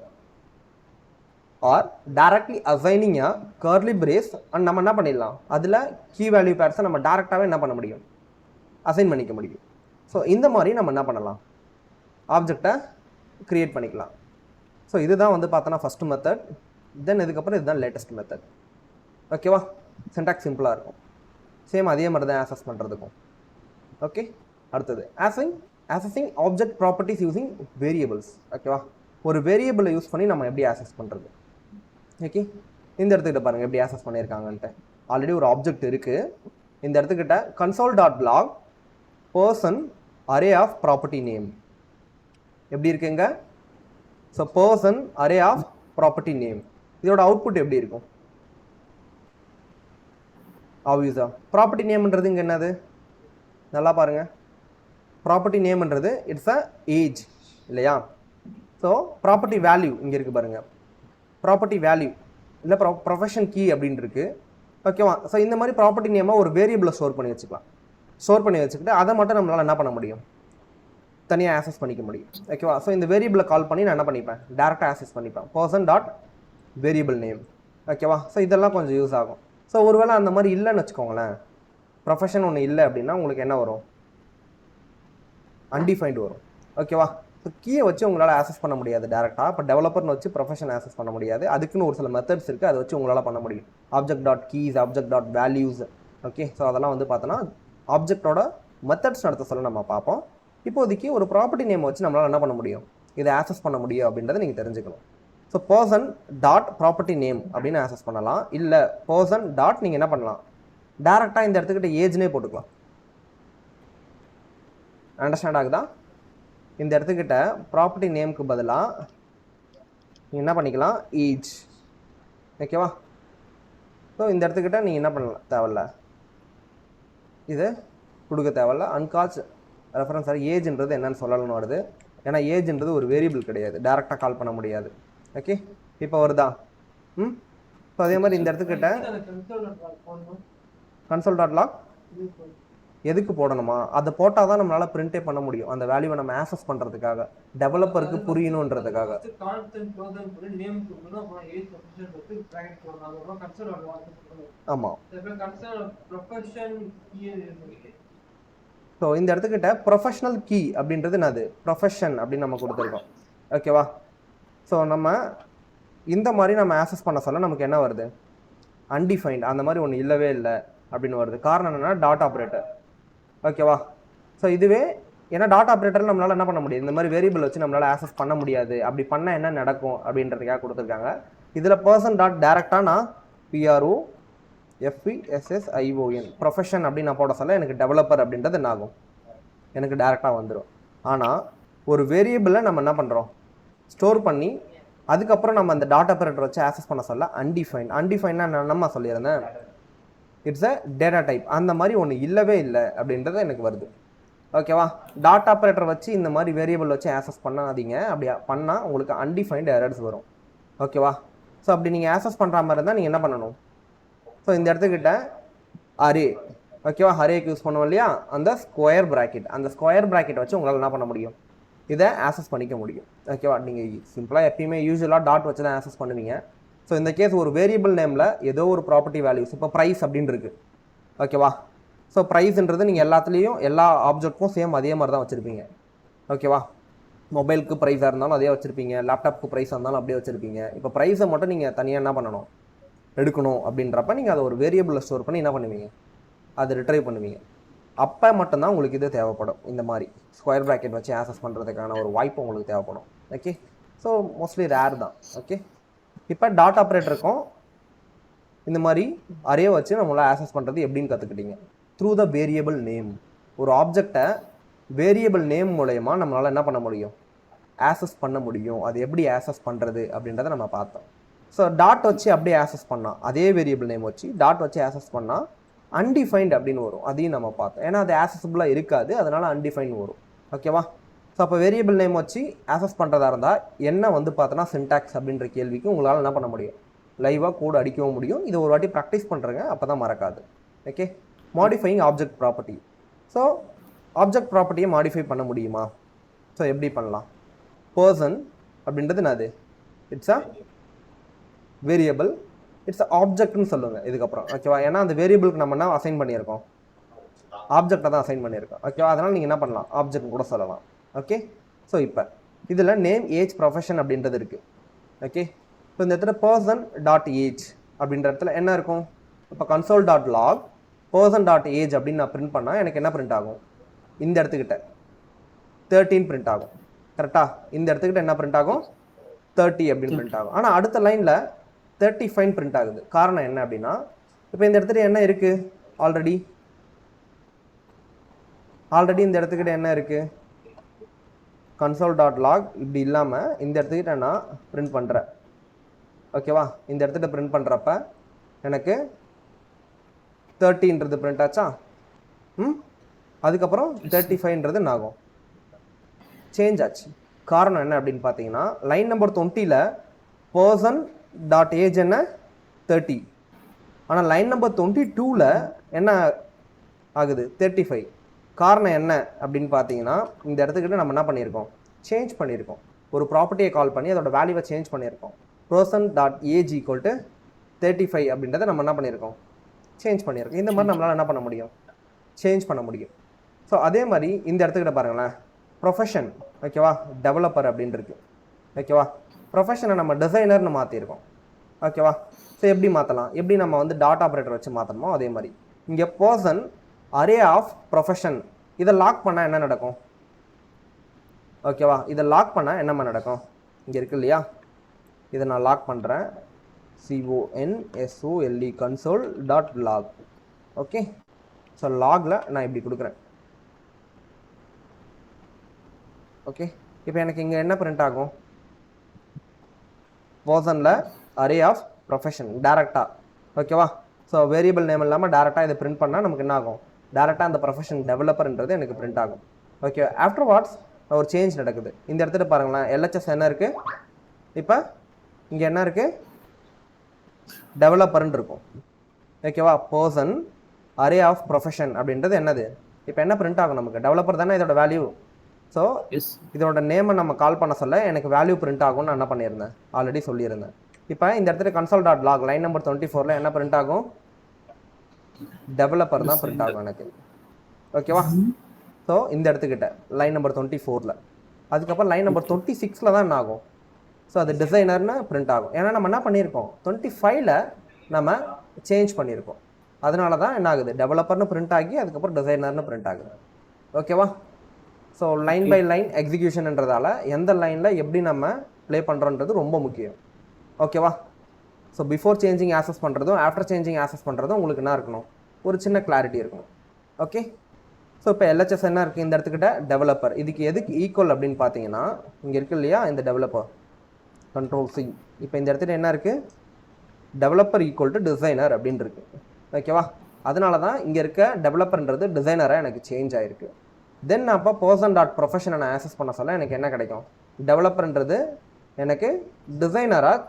or directly assigning a curly brace. And நம்ம என்ன பண்ணிடலாம்? அதில் கீ வேல்யூ பேர்ஸை நம்ம டேரெக்டாகவே என்ன பண்ண முடியும்? அசைன் பண்ணிக்க முடியும். ஸோ இந்த மாதிரி நம்ம என்ன பண்ணலாம்? ஆப்ஜெக்டை க்ரியேட் பண்ணிக்கலாம். ஸோ இதுதான் வந்து பார்த்தோன்னா ஃபஸ்ட்டு மெத்தட். தென் இதுக்கப்புறம் இதுதான் லேட்டஸ்ட் மெத்தட். ஓகேவா? சின்டாக்ஸ் சிம்பிளாக இருக்கும். சேம் அதே மாதிரி தான் ஆக்சஸ் பண்ணுறதுக்கும். ஓகே? அடுத்தது accessing object properties using variables. ஓகேவா? ஒரு வேரியபிளை யூஸ் பண்ணி நம்ம எப்படி ஆக்சஸ் பண்ணுறது? ஓகே? இந்த இடத்துக்கிட்ட பாருங்கள் எப்படி ஆக்சஸ் பண்ணியிருக்காங்கன்ட்டு. ஆல்ரெடி ஒரு ஆப்ஜெக்ட் இருக்குது. இந்த இடத்துக்கிட்ட console dot log person array of property name எப்படி இருக்குங்க? So person array of property name. இதோட அவுட்புட் எப்படி இருக்கும்? ஆப்வியஸா ப்ராப்பர்ட்டி நேம்ன்றது இங்கே என்னது? நல்லா பாருங்கள். ப்ராப்பர்ட்டி நேம்ன்றது இட்ஸ் அ ஏஜ் இல்லையா? ஸோ ப்ராப்பர்ட்டி வேல்யூ இங்கே இருக்குது பாருங்கள். ப்ராப்பர்ட்டி வேல்யூ இல்லை ப்ரொஃபஷன் கீ அப்படின்னு இருக்குது. ஓகேவா? ஸோ இந்த மாதிரி ப்ராப்பர்ட்டி நேமாக ஒரு வேரியபிளை ஸ்டோர் பண்ணி வச்சுக்கலாம். ஸ்டோர் பண்ணி வச்சுக்கிட்டு அதை மட்டும் நம்மளால் என்ன பண்ண முடியும், தனியாக ஆக்சஸ் பண்ணிக்க முடியும். ஓகேவா? ஸோ இந்த வேரியபிளை கால் பண்ணி நான் என்ன பண்ணிப்பேன், டேரெக்டாக ஆக்சஸ் பண்ணிப்பேன், பர்சன் டாட் வேரியபிள் நேம். ஓகேவா? ஸோ இதெல்லாம் கொஞ்சம் யூஸ் ஆகும். ஸோ ஒருவேளை அந்த மாதிரி இல்லைன்னு வச்சுக்கோங்களேன், ப்ரொஃபஷன் ஒன்று இல்லை அப்படின்னா உங்களுக்கு என்ன வரும், அன்டிஃபைன்டு வரும். ஓகேவா? ஸோ கீயை வச்சு உங்களால் ஆக்சஸ் பண்ண முடியாது டேரெக்டாக. இப்போ டெவலப்பர்னு வச்சு ப்ரொஃபஷன் ஆக்சஸ் பண்ண முடியாது. அதுக்குன்னு ஒரு சில மெத்தட்ஸ் இருக்குது, அதை வச்சு உங்களால் பண்ண முடியும். Object dot keys, object dot values. Okay, so அதெல்லாம் வந்து பார்த்தோன்னா ஆப்ஜெக்டோட மெத்தட்ஸ் நடத்த சொல்ல நம்ம பார்ப்போம். இப்போதைக்கு ஒரு ப்ராப்பர்ட்டி நேம் வச்சு நம்மளால் என்ன பண்ண முடியும், இதை ஆக்சஸ் பண்ண முடியும் அப்படின்றத நீங்கள் தெரிஞ்சுக்கணும். So person dot property name அப்படின்னு ஆக்சஸ் பண்ணலாம். இல்லை பர்சன் டாட் நீங்கள் என்ன பண்ணலாம், டேரெக்டாக இந்த இடத்துக்கிட்ட ஏஜ்னே போட்டுக்கலாம். அண்டர்ஸ்டாண்ட் ஆகுதா? இந்த இடத்துக்கிட்ட ப்ராப்பர்ட்டி நேமுக்கு பதிலாக நீங்கள் என்ன பண்ணிக்கலாம், ஏஜ். ஓகேவா? ஸோ இந்த இடத்துக்கிட்ட நீங்கள் என்ன பண்ணலாம், தேவையில்ல இது கொடுக்க தேவையில்ல. அன்கால்ஸ் ரெஃபரன்ஸ் ஏஜ்ன்றது என்னன்னு சொல்லணும்னு வருது. ஏன்னா ஏஜ்ன்றது ஒரு வேரியபிள் கிடையாது, டேரெக்டாக கால் பண்ண முடியாது. ஓகே, இப்போ வருதா? ஸோ அதே மாதிரி இந்த இடத்துக்கிட்ட கன்சோல் டாட் லாக் எதுக்கு போடணுமா, அதை போட்டால் தான் நம்மளால் பிரிண்டே பண்ண முடியும், அந்த வேல்யூவை நம்ம ஆக்சஸ் பண்ணுறதுக்காக, டெவலப்பருக்கு புரியணுன்றதுக்காக. ஆமாம். ஸோ இந்த இடத்துக்கிட்ட ப்ரொஃபஷனல் கீ அப்படின்றது என்னது, ப்ரொஃபஷன் அப்படின்னு நம்ம கொடுத்துருக்கோம். ஓகேவா? ஸோ நம்ம இந்த மாதிரி நம்ம ஆக்சஸ் பண்ண சொல்ல நமக்கு என்ன வருது, அன்டிஃபைன்ட், அந்த மாதிரி ஒன்று இல்லவே இல்லை அப்படின்னு வருது. காரணம் என்னென்னா டாட் ஆப்ரேட்டர். ஓகேவா? ஸோ இதுவே ஏன்னா டாட் ஆப்ரேட்டரில் நம்மளால் என்ன பண்ண முடியாது, இந்த மாதிரி வேரியபிள் வச்சு நம்மளால் ஆக்சஸ் பண்ண முடியாது. அப்படி பண்ணால் என்ன நடக்கும் அப்படின்றதுக்காக கொடுத்துருக்காங்க. இதில் பர்சன் டாட் டேரெக்டாக நான் PROFESSION ப்ரொஃபஷன் அப்படின்னு நான் போட சொல்ல எனக்கு டெவலப்பர் அப்படின்றது என்ன ஆகும், எனக்கு டேரெக்டாக வந்துடும். ஆனால் ஒரு வேரியபிளை நம்ம என்ன பண்ணுறோம், ஸ்டோர் பண்ணி அதுக்கப்புறம் நம்ம அந்த டாட் ஆப்ரேட்டர் வச்சு ஆக்சஸ் பண்ண சொல்ல அன்டிஃபைன். அன்டிஃபைன்னா நம்ம சொல்லியிருந்தேன், இட்ஸ் அ டேட்டா டைப். அந்த மாதிரி ஒன்று இல்லவே இல்லை அப்படின்றது எனக்கு வருது. ஓகேவா? டாட் ஆப்ரேட்டர் வச்சு இந்த மாதிரி வேரியபிள் வச்சு ஆக்சஸ் பண்ணாதீங்க. அப்படி பண்ணால் உங்களுக்கு அன்டிஃபைன்டு எரர்ஸ் வரும். ஓகேவா? ஸோ அப்படி நீங்கள் ஆக்சஸ் பண்ணுற மாதிரி இருந்தால் நீங்கள் என்ன பண்ணணும், ஸோ இந்த இடத்துக்கிட்ட அரே. ஓகேவா? அரேக்கு யூஸ் பண்ணுவோம் இல்லையா, அந்த ஸ்கொயர் ப்ராக்கெட், அந்த ஸ்கொயர் ப்ராக்கெட் வச்சு உங்களால் என்ன பண்ண முடியும், இதை ஆக்சஸ் பண்ணிக்க முடியும். ஓகேவா? நீங்கள் சிம்பிளாக எப்பயுமே யூஸ்வலாக டாட் வச்சு தான் ஆக்சஸ் பண்ணுவீங்க. ஸோ இந்த கேஸ் ஒரு வேரியபிள் நேமில் ஏதோ ஒரு ப்ராப்பர்ட்டி வேல்யூஸ், இப்போ ப்ரைஸ் அப்படின்னு இருக்குது. ஓகேவா? ஸோ ப்ரைஸ்ன்றது நீங்கள் எல்லாத்துலேயும் எல்லா ஆப்ஜெக்ட்க்கும் சேம் அதே மாதிரி தான் வச்சுருப்பீங்க. ஓகேவா? மொபைலுக்கு ப்ரைஸாக இருந்தாலும் அதே வச்சுருப்பீங்க, லேப்டாப்புக்கு ப்ரைஸாக இருந்தாலும் அப்படியே வச்சுருப்பீங்க. இப்போ ப்ரைஸை மட்டும் நீங்கள் தனியாக என்ன பண்ணணும், எடுக்கணும் அப்படின்றப்ப நீங்கள் அதை ஒரு வேரியபிளில் ஸ்டோர் பண்ணி என்ன பண்ணுவீங்க, அதை ரிட்ரைவ் பண்ணுவீங்க. அப்போ மட்டும்தான் உங்களுக்கு இது தேவைப்படும். இந்த மாதிரி ஸ்கொயர் ப்ராக்கெட் வச்சு ஆக்சஸ் பண்ணுறதுக்கான ஒரு வாய்ப்பு உங்களுக்கு தேவைப்படும். ஓகே, ஸோ மோஸ்ட்லி ரேர் தான். ஓகே, இப்போ டாட் ஆப்ரேட்டருக்கும் இந்த மாதிரி அரே வச்சு நம்மளால் ஆக்சஸ் பண்ணுறது எப்படின்னு கற்றுக்கிட்டீங்க. Through the variable name. ஒரு ஆப்ஜெக்டை வேரியபிள் நேம் மூலயமா நம்மளால் என்ன பண்ண முடியும், ஆக்சஸ் பண்ண முடியும். அது எப்படி ஆக்சஸ் பண்ணுறது அப்படின்றத நம்ம பார்த்தோம். ஸோ டாட் வச்சு அப்படியே ஆக்சஸ் பண்ணால், அதே வேரியபிள் நேம் வச்சு டாட் வச்சு ஆக்சஸ் பண்ணால் அன்டிஃபைன்ட் அப்படின்னு வரும். அதையும் நம்ம பார்த்தோம். ஏன்னா அது ஆக்சஸபிளாக இருக்காது, அதனால் அன்டிஃபைன் வரும். ஓகேவா? ஸோ அப்போ வேரியபிள் நேம் வச்சு ஆக்சஸ் பண்ணுறதா இருந்தால் என்ன வந்து பார்த்தோன்னா சின்டாக்ஸ் அப்படின்ற கேள்விக்கு உங்களால் என்ன பண்ண முடியும், லைவாக கோடு அடிக்கவும் முடியும். இதை ஒரு வாட்டி ப்ராக்டிஸ் பண்ணுறேங்க, அப்போ தான் மறக்காது. Okay, modifying object property. So object ப்ராப்பர்ட்டியை மாடிஃபை பண்ண முடியுமா? ஸோ எப்படி பண்ணலாம்? பர்சன் அப்படின்றது என்னது, இட்ஸ் அ வேரியபிள், இட்ஸ் ஆப்ஜெக்ட்னு சொல்லுங்கள் இதுக்கப்புறம். ஓகேவா? ஏன்னா அந்த வேரியபிளுக்கு நம்ம என்ன அசைன் பண்ணியிருக்கோம், ஆப்ஜெக்டை தான் அசைன் பண்ணியிருக்கோம். ஓகேவா? அதனால் நீங்கள் என்ன பண்ணலாம், ஆப்ஜெக்ட் கூட சொல்லலாம். ஓகே, ஸோ இப்போ இதில் நேம், ஏஜ், ப்ரொஃபஷன் அப்படின்றது இருக்குது. ஓகே, ஸோ இந்த இடத்துல பர்சன் டாட் ஏஜ் அப்படின்ற இடத்துல என்ன இருக்கும், இப்போ console dot log person dot age அப்படின்னு நான் பிரிண்ட் பண்ணால் எனக்கு என்ன பிரிண்ட் ஆகும், இந்த இடத்துக்கிட்ட 13 பிரிண்ட் ஆகும். கரெக்டாக? இந்த இடத்துக்கிட்ட என்ன பிரிண்ட் ஆகும், 30 அப்படின்னு பிரிண்ட் ஆகும். ஆனால் அடுத்த லைனில் 35 பிரிண்ட் ஆகுது. காரணம் என்ன அப்படின்னா, இப்போ இந்த இடத்துல என்ன இருக்குது, ஆல்ரெடி இந்த இடத்துக்கிட்ட என்ன இருக்குது, கன்சோல் டாட் லாக் இப்படி இல்லாமல் இந்த இடத்துக்கிட்ட நான் பிரிண்ட் பண்ணுறேன். ஓகேவா? இந்த இடத்துல பிரிண்ட் பண்ணுறப்ப எனக்கு 30ன்றது பிரிண்ட் ஆச்சா. அதுக்கப்புறம் 35ன்றது என்ன ஆகும், சேஞ்ச் ஆச்சு. காரணம் என்ன அப்படின்னு பார்த்தீங்கன்னா, லைன் நம்பர் 20ல் பர்சன் டாட் ஏஜ் என்ன 30, ஆனால் லைன் நம்பர் 22ல் என்ன ஆகுது 35. காரணம் என்ன அப்படின்னு பார்த்தீங்கன்னா இந்த இடத்துக்கிட்ட நம்ம என்ன பண்ணியிருக்கோம், சேஞ்ச் பண்ணியிருக்கோம். ஒரு ப்ராப்பர்ட்டியை கால் பண்ணி அதோட வேல்யூவை சேஞ்ச் பண்ணியிருக்கோம். person.age ஈக்குவல் டு 35 அப்படின்றத நம்ம என்ன பண்ணியிருக்கோம், சேஞ்ச் பண்ணியிருக்கோம். இந்த மாதிரி நம்மளால் என்ன பண்ண முடியும், சேஞ்ச் பண்ண முடியும். ஸோ அதே மாதிரி இந்த இடத்துக்கிட்ட பாருங்களேன், ப்ரொஃபஷன் ஓகேவா, டெவலப்பர் அப்படின்னு இருக்கு ஓகேவா. ப்ரொஃபஷனை நம்ம டிசைனர்னு மாற்றிருக்கோம் ஓகேவா. ஸோ எப்படி மாற்றலாம், எப்படி நம்ம வந்து டாட் ஆப்ரேட்டர் வச்சு மாற்றணுமோ அதே மாதிரி இங்கே பர்சன் அரே ஆஃப் ப்ரொஃபஷன் இதை லாக் பண்ணால் என்ன நடக்கும் ஓகேவா. இதை லாக் பண்ணால் என்னம்மா நடக்கும், இங்கே இருக்கு இல்லையா, இதை நான் லாக் பண்ணுறேன். console console.log okay. ஸோ லாகில் நான் இப்படி கொடுக்குறேன் ஓகே. இப்போ எனக்கு இங்கே என்ன பிரிண்ட் ஆகும், பர்சனில் அரே ஆஃப் ப்ரொஃபஷன் டேரெக்டாக ஓகேவா. ஸோ வேரியபிள் நேம் இல்லாமல் டேரெக்டாக இதை பிரிண்ட் பண்ணால் நமக்கு என்ன ஆகும், டேரெக்டாக அந்த ப்ரொஃபஷன் டெவலப்பர்ன்றது எனக்கு பிரிண்ட் ஆகும் ஓகே. ஆஃப்டர் வாட்ஸ் ஒரு சேஞ்ச் நடக்குது. இந்த இடத்துல பாருங்களேன், எல்ஹெச்எஸ் என்ன இருக்குது, இப்போ இங்கே என்ன இருக்குது, டெவலப்பர்னு இருக்கும் ஓகேவா. பர்சன் அரே ஆஃப் ப்ரொஃபஷன் அப்படின்றது என்னது, இப்போ என்ன பிரிண்ட் ஆகும் நமக்கு, டெவலப்பர் தானே இதோட வேல்யூ. ஸோ இதோட நேமை நம்ம கால் பண்ண சொல்ல எனக்கு வேல்யூ பிரிண்ட் ஆகும்னு நான் என்ன பண்ணியிருந்தேன், ஆல்ரெடி சொல்லியிருந்தேன். இப்போ இந்த இடத்துல console.log லைன் நம்பர் 24 என்ன பிரிண்ட் ஆகும், டெவலப்பர் தான் பிரிண்ட் ஆகும் எனக்கு ஓகேவா. ஸோ இந்த இடத்துக்கிட்ட லைன் நம்பர் 24 அதுக்கப்புறம் லைன் நம்பர் 26 தான் என்ன ஆகும், ஸோ அது டிசைனர்னு பிரிண்ட் ஆகும். ஏன்னா நம்ம என்ன பண்ணியிருக்கோம், 25 நம்ம சேஞ்ச் பண்ணியிருக்கோம். அதனால தான் என்ன ஆகுது, டெவலப்பர்னு பிரிண்ட் ஆகி அதுக்கப்புறம் டிசைனர்னு பிரிண்ட் ஆகுது ஓகேவா. ஸோ லைன் பை லைன் எக்ஸிக்யூஷன்ன்றதால எந்த லைனில் எப்படி நம்ம ப்ளே பண்ணுறோன்றது ரொம்ப முக்கியம் ஓகேவா. ஸோ பிஃபோர் சேஞ்சிங் ஆக்சஸ் பண்ணுறதும் ஆஃப்டர் சேஞ்சிங் ஆக்சஸ் பண்ணுறதும் உங்களுக்கு என்ன இருக்கணும், ஒரு சின்ன கிளாரிட்டி இருக்கணும் ஓகே. ஸோ இப்போ எல்ஹெச்எஸ் என்ன இருக்குது, இந்த இடத்துக்கிட்ட டெவலப்பர், இதுக்கு எதுக்கு ஈக்குவல் அப்படின்னு பார்த்தீங்கன்னா இங்கே இருக்குது இல்லையா, இந்த டெவலப்பர் Ctrl+C. இப்போ இந்த இடத்துல என்ன இருக்குது, டெவலப்பர் ஈக்குவல் டு டிசைனர் அப்படின்னு இருக்குது ஓகேவா. அதனால தான் இங்கே இருக்க டெவலப்பர்ன்றது டிசைனராக எனக்கு சேஞ்ச் ஆகிருக்கு. தென் அப்போ person.profession நான் ஆக்சஸ் பண்ண சொல்ல எனக்கு என்ன கிடைக்கும், டெவலப்பர்ன்றது எனக்கு டிசைனராக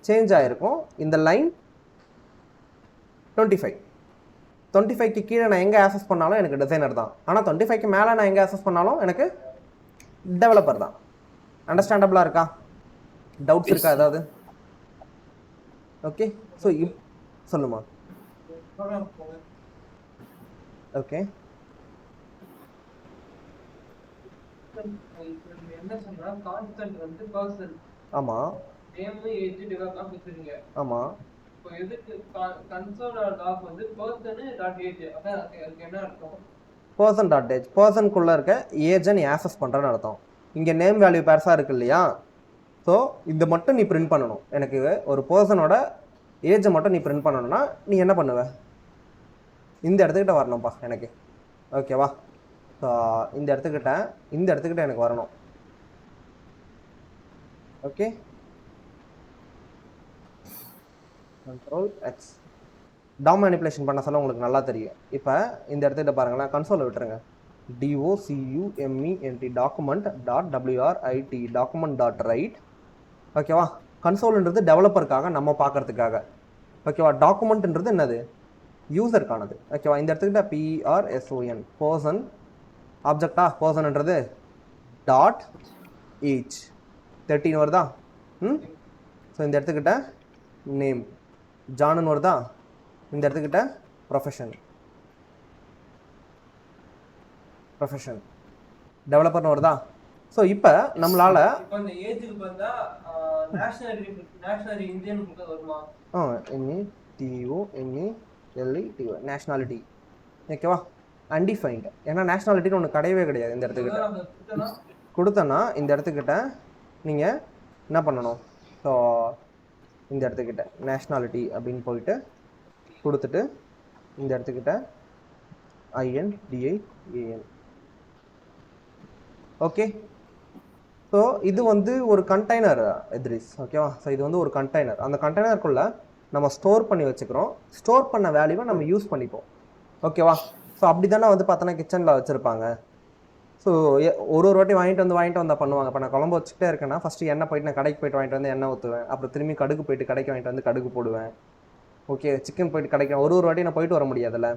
சேஞ்ச் ஆகிருக்கும். இந்த லைன் 25க்கு கீழே நான் எங்கே ஆக்சஸ் பண்ணாலும் எனக்கு டிசைனர் தான், ஆனால் 25க்கு மேலே நான் எங்கே ஆக்சஸ் பண்ணாலும் எனக்கு டெவலப்பர் தான். அண்டர்ஸ்டாண்டபிளாக இருக்கா, டவுட்ஸ் இருக்கா ஏதாவது ஓகே. ஸோ சொல்லுமா ஓகே. என்ன சொன்னா கான்ஸ்டன்ட் வந்து பர்சன் ஆமா நேம் ஏஜ் டெவலப்லாம் கொடுத்துறீங்க. ஆமா இப்போ எதுக்கு console.log வந்து person.age அதான் அதுக்கு என்ன அர்த்தம், person.age பர்சனுக்குள்ளே இருக்க ஏஜை நீ ஆக்சஸ் பண்ணுறேன்னு அர்த்தம். இங்கே நேம் வேல்யூ பேர்ஸாக இருக்கு இல்லையா, ஸோ இதை மட்டும் நீ பிரிண்ட் பண்ணணும். எனக்கு ஒரு பர்சனோட ஏஜை மட்டும் நீ பிரிண்ட் பண்ணணும்னா நீ என்ன பண்ணுவ, இந்த இடத்துக்கிட்ட வரணும்ப்பா எனக்கு ஓகேவா. ஸோ இந்த இடத்துக்கிட்ட எனக்கு வரணும் ஓகே. Ctrl+X டாம் மேனிப்புலேஷன் பண்ண சொல்ல உங்களுக்கு நல்லா தெரியும். இப்போ இந்த இடத்துக்கிட்ட பாருங்களேன், கன்சோலை விட்டுருங்க. document document.writ document.write ஓகேவா. கன்சோல்ன்றது டெவலப்பருக்காக நம்ம பார்க்கறதுக்காக ஓகேவா. டாக்குமெண்ட்ன்றது என்னது, யூசருக்கானது ஓகேவா. இந்த இடத்துக்கிட்ட person பர்சன் ஆப்ஜெக்டா, பர்சன்ன்றது டாட் ஏஜ் 13 வருதா. ஸோ இந்த இடத்துக்கிட்ட நேம் ஜானுன்னு வருதா. இந்த இடத்துக்கிட்ட ப்ரொஃபஷன் டெவலப்பர்னு வருதா. ஸோ இப்போ நம்மளால் அந்த ஏஜுக்கு பார்த்தா நேஷனாலிட்டி இந்தியன் வருமா, NETONELETY நேஷ்னாலிட்டி ஓகேவா. அன்டிஃபைன்டு, ஏன்னா நேஷ்னாலிட்டின்னு ஒன்று கிடையவே கிடையாது. இந்த இடத்துக்கிட்ட கொடுத்தோன்னா இந்த இடத்துக்கிட்ட நீங்கள் என்ன பண்ணணும், ஸோ இந்த இடத்துக்கிட்ட நேஷ்னாலிட்டி அப்படின்னு போயிட்டு கொடுத்துட்டு இந்த இடத்துக்கிட்ட INDIAN ஓகே. ஸோ இது வந்து ஒரு கண்டெய்னர் எத்ரிஸ் ஓகேவா. ஸோ இது வந்து ஒரு கண்டெய்னர், அந்த கண்டெய்னருக்குள்ளே நம்ம ஸ்டோர் பண்ணி வச்சுக்கிறோம். ஸ்டோர் பண்ண வேல்யூவை நம்ம யூஸ் பண்ணிப்போம் ஓகேவா. ஸோ அப்படி தானே வந்து பார்த்தோன்னா கிச்சனில் வச்சுருப்பாங்க. ஸோ ஒரு வாட்டி வாங்கிட்டு வந்தால் பண்ணுவாங்க. இப்போ நான் குழம்பு வச்சுட்டே இருக்கேன்னா ஃபஸ்ட்டு எண்ணெய் போயிட்டு நான் கடைக்கு போயிட்டு வாங்கிட்டு வந்து எண்ணெய் ஊற்றுவேன். அப்புறம் திரும்பி கடுகு போயிட்டு கடைக்கு வாங்கிட்டு வந்து கடுகு போடுவேன் ஓகே. சிக்கன் போயிட்டு கடைக்கு ஒரு வாட்டி நான் போயிட்டு வர முடியாதுல்ல.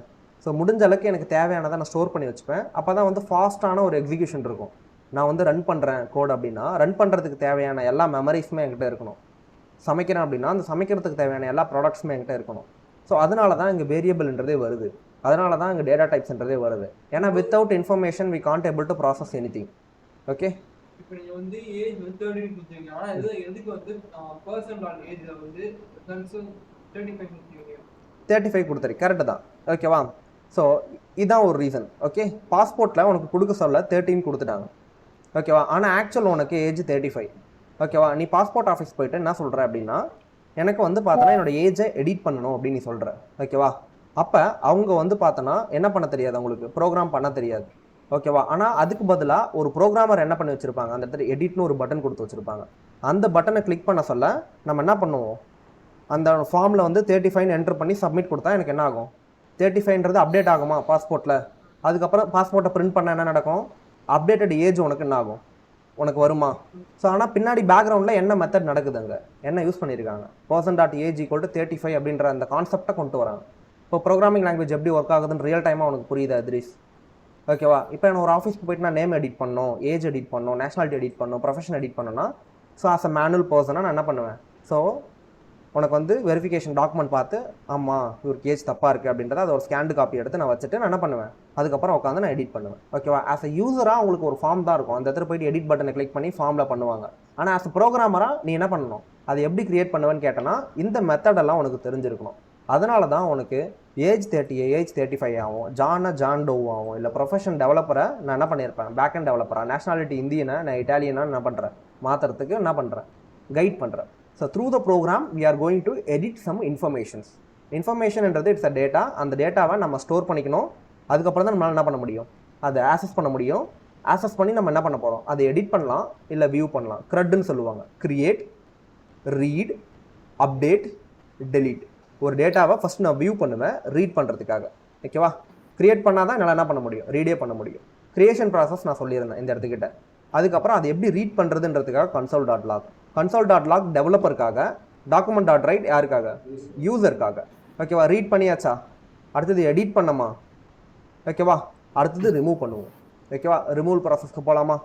ஸோ முடிஞ்ச அளவுக்கு எனக்கு தேவையானதை நான் ஸ்டோர் பண்ணி வச்சுப்பேன். அப்போ தான் வந்து ஃபாஸ்ட்டான ஒரு எக்ஸிக்யூஷன் இருக்கும். நான் வந்து ரன் பண்ணுறேன் கோட் அப்படின்னா, ரன் பண்ணுறதுக்கு தேவையான எல்லா மெமரிஸுமே என்கிட்ட இருக்கணும். சமைக்கிறேன் அப்படின்னா, அந்த சமைக்கிறதுக்கு தேவையான எல்லா ப்ராடக்ட்ஸுமே என்கிட்ட இருக்கணும். ஸோ அதனால தான் இங்கே வேரியபிள்ன்றதே வருது. அதனால தான் இங்கே டேட்டா டைப்ஸ்ன்றதே வருது. ஏன்னா without information we can't able to process anything. Okay, இப்போ நீங்கள் வந்து ஏஜ் வந்து 30 கொடுத்துருங்க. ஆனால் இது எதுக்கு வந்து பர்சன் ஆன் ஏஜில் வந்து கன்சர்ன் 35 கொடுத்துருக்கீங்க? 35 கொடுத்துரு, கரெக்டு தான். ஓகேவா? ஸோ இதுதான் ஒரு ரீசன். ஓகே, பாஸ்போர்ட்டில் உனக்கு கொடுக்க சொல்ல 13 கொடுத்துட்டாங்க. ஓகேவா? ஆனால் ஆக்சுவல் உனக்கு ஏஜ் 35. ஓகேவா? நீ பாஸ்போர்ட் ஆஃபீஸ் போயிட்டு என்ன சொல்கிற அப்படின்னா, எனக்கு வந்து பார்த்தோன்னா என்னோட ஏஜை எடிட் பண்ணணும் அப்படின்னு நீ சொல்கிற. ஓகேவா? அப்போ அவங்க வந்து பார்த்தோன்னா என்ன பண்ண தெரியாது, அவங்களுக்கு ப்ரோக்ராம் பண்ண தெரியாது. ஓகேவா? ஆனால் அதுக்கு பதிலாக ஒரு ப்ரோக்ராமர் என்ன பண்ணி வச்சுருப்பாங்க, அந்த இடத்துல எடிட்னு ஒரு பட்டன் கொடுத்து வச்சுருப்பாங்க. அந்த பட்டனை கிளிக் பண்ண சொல்ல நம்ம என்ன பண்ணுவோம், அந்த ஃபார்மில் வந்து 35 என்ட்ரு பண்ணி சப்மிட் கொடுத்தா எனக்கு என்ன ஆகும், 35ன்றது அப்டேட் ஆகுமா பாஸ்போர்ட்டில்? அதுக்கப்புறம் பாஸ்போர்ட்டை பிரிண்ட் பண்ண என்ன நடக்கும், அப்டேட்டட் ஏஜ் உனக்கு என்ன ஆகும், உனக்கு வருமா? ஸோ ஆனால் பின்னாடி பேக்ரவுண்டில் என்ன மெத்தட் நடக்குது, அங்கே என்ன யூஸ் பண்ணியிருக்காங்க, person.age = 35 அப்படின்ற அந்த கான்செப்டை கொண்டு வராங்க. இப்போ ப்ரோக்ராமிங் லாங்குவேஜ் எப்படி ஒர்க் ஆகுதுன்னு ரியல் டைமாக உனக்கு புரியுது அத்ரீஸ்? ஓகேவா? இப்போ நான் ஒரு ஆஃபீஸ்க்கு போயிட்டு நான் நேம் எடிட் பண்ணணும், ஏஜ் எடிட் பண்ணணும், நேஷனாலிட்டி எடிட் பண்ணணும், ப்ரொஃபஷன் எடிட் பண்ணணும்னா, ஸோ ஆஸ் அ மேனுவல் பர்சனாக நான் என்ன பண்ணுவேன், ஸோ உனக்கு வந்து வெரிஃபிகேஷன் டாக்குமெண்ட் பார்த்து ஆமாம் இவருக்கு ஏஜ் தப்பாக இருக்குது அப்படின்றத அதை ஒரு ஸ்கேண்டு காப்பி எடுத்து நான் வச்சுட்டு நான் என்ன பண்ணுவேன், அதுக்கப்புறம் உட்காந்து நான் எடிட் பண்ணுவேன். ஓகேவா? ஆஸ் அ யூஸராக உங்களுக்கு ஒரு ஃபார்ம் தான் இருக்கும், அந்த இடத்துல போயிட்டு எடிட் பட்டனை கிளிக் பண்ணி ஃபார்மில் பண்ணுவாங்க. ஆனால் ஆஸ் அ ப்ரோக்ராமராக நீ என்ன பண்ணணும், அதை எப்படி கிரியேட் பண்ணுவேன்னு கேட்டேன்னா இந்த மெத்தடெல்லாம் உனக்கு தெரிஞ்சிருக்கணும். அதனால தான் உனக்கு ஏஜ் 30 ஏஜ் 35 ஆகும், ஜான் டோவ் ஆகும். இல்லை ப்ரொஃபஷன் டெவலப்பரை நான் என்ன பண்ணியிருப்பேன், பேக் அண்ட் டெவலப்பராக, நேஷனாலிட்டி இந்தியனை நான் இட்டாலியனாக என்ன பண்ணுறேன், மாற்றுறதுக்கு என்ன பண்ணுறேன், கைட் பண்ணுறேன். So through the program we are going to edit some informations. இன்ஃபர்மேஷன்ன்றது இட்ஸ் அ டேட்டா. அந்த டேட்டாவை நம்ம ஸ்டோர் பண்ணிக்கணும். அதுக்கப்புறம் தான் நம்மளால் என்ன பண்ண முடியும், அதை ஆக்சஸ் பண்ண முடியும். ஆக்சஸ் பண்ணி நம்ம என்ன பண்ண போகிறோம், அதை எடிட் பண்ணலாம், இல்லை வியூ பண்ணலாம். க்ரட்னு சொல்லுவாங்க, கிரியேட், ரீட், அப்டேட், டெலீட். ஒரு டேட்டாவை ஃபஸ்ட் நான் வியூ பண்ணுவேன் ரீட் பண்ணுறதுக்காக. ஓகேவா? கிரியேட் பண்ணால் தான் என்னால் என்ன பண்ண முடியும், ரீடே பண்ண முடியும். கிரியேஷன் ப்ராசஸ் நான் சொல்லியிருந்தேன் இந்த இடத்துக்கிட்ட. அதுக்கப்புறம் அது எப்படி ரீட் பண்ணுறதுன்றதுக்காக console.log. console.log டெவலப்பருக்காக, document.write யாருக்காக, யூசருக்காக. ஓகேவா? ரீட் பண்ணியாச்சா? அடுத்தது எடிட் பண்ணமா? ஓகேவா? அடுத்தது ரிமூவ் பண்ணுவோம். ஓகேவா? ரிமூவல் ப்ராசஸ்க்கு போகலாமா?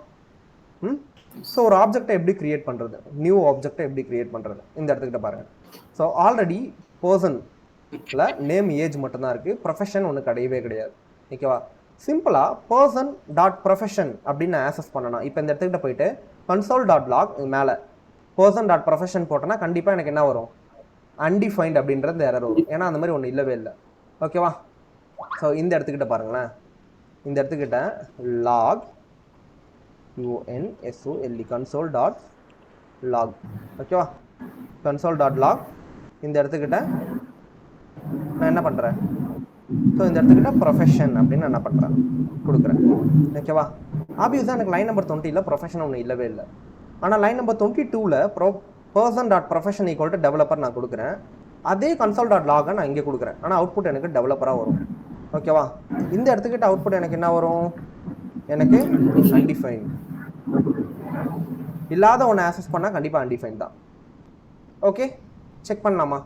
ஸோ ஒரு ஆப்ஜெக்டை எப்படி கிரியேட் பண்ணுறது, நியூ ஆப்ஜெக்டை எப்படி கிரியேட் பண்ணுறது, இந்த இடத்துக்கிட்ட பாருங்கள். ஸோ ஆல்ரெடி பர்சனில் நேம் ஏஜ் மட்டும்தான் இருக்குது, ப்ரொஃபஷன் ஒன்று கிடையவே கிடையாது. ஓகேவா? சிம்பிளாக person.profession அப்படின்னு நான் ஆக்சஸ் பண்ணணும். இப்போ இந்த இடத்துக்கிட்ட போயிட்டு console.log மேலே person.profession போட்டோன்னா கண்டிப்பாக எனக்கு என்ன வரும், undefined அப்படின்றது எரர் வரும். ஏன்னா அந்த மாதிரி ஒன்று இல்லவே இல்லை. ஓகேவா? ஸோ இந்த இடத்துக்கிட்ட பாருங்களேன், இந்த இடத்துக்கிட்ட log UNSOLE console.log. ஓகேவா? console.log இந்த இடத்துக்கிட்ட நான் என்ன பண்ணுறேன், ஸோ இந்த இடத்துக்கிட்ட ப்ரொஃபஷன் அப்படின்னு நான் என்ன பண்ணுறேன், கொடுக்குறேன். ஓகேவா? ஆப்வியஸாக எனக்கு லைன் நம்பர் 20 ப்ரொஃபஷன் ஒன்று இல்லவே இல்லை. ஆனால் லைன் நம்பர் 22 person.profession = டெவலப்பர் நான் கொடுக்குறேன். அதே console.log நான் இங்கே கொடுக்குறேன். ஆனால் அவுட்புட் எனக்கு டெவலப்பராக வரும். ஓகேவா? இந்த இடத்துக்கிட்ட அவுட்புட் எனக்கு என்ன வரும், எனக்கு undefined. இல்லாத ஒன்று ஆக்சஸ் பண்ணால் கண்டிப்பாக undefined தான். ஓகே, செக் பண்ணலாமா?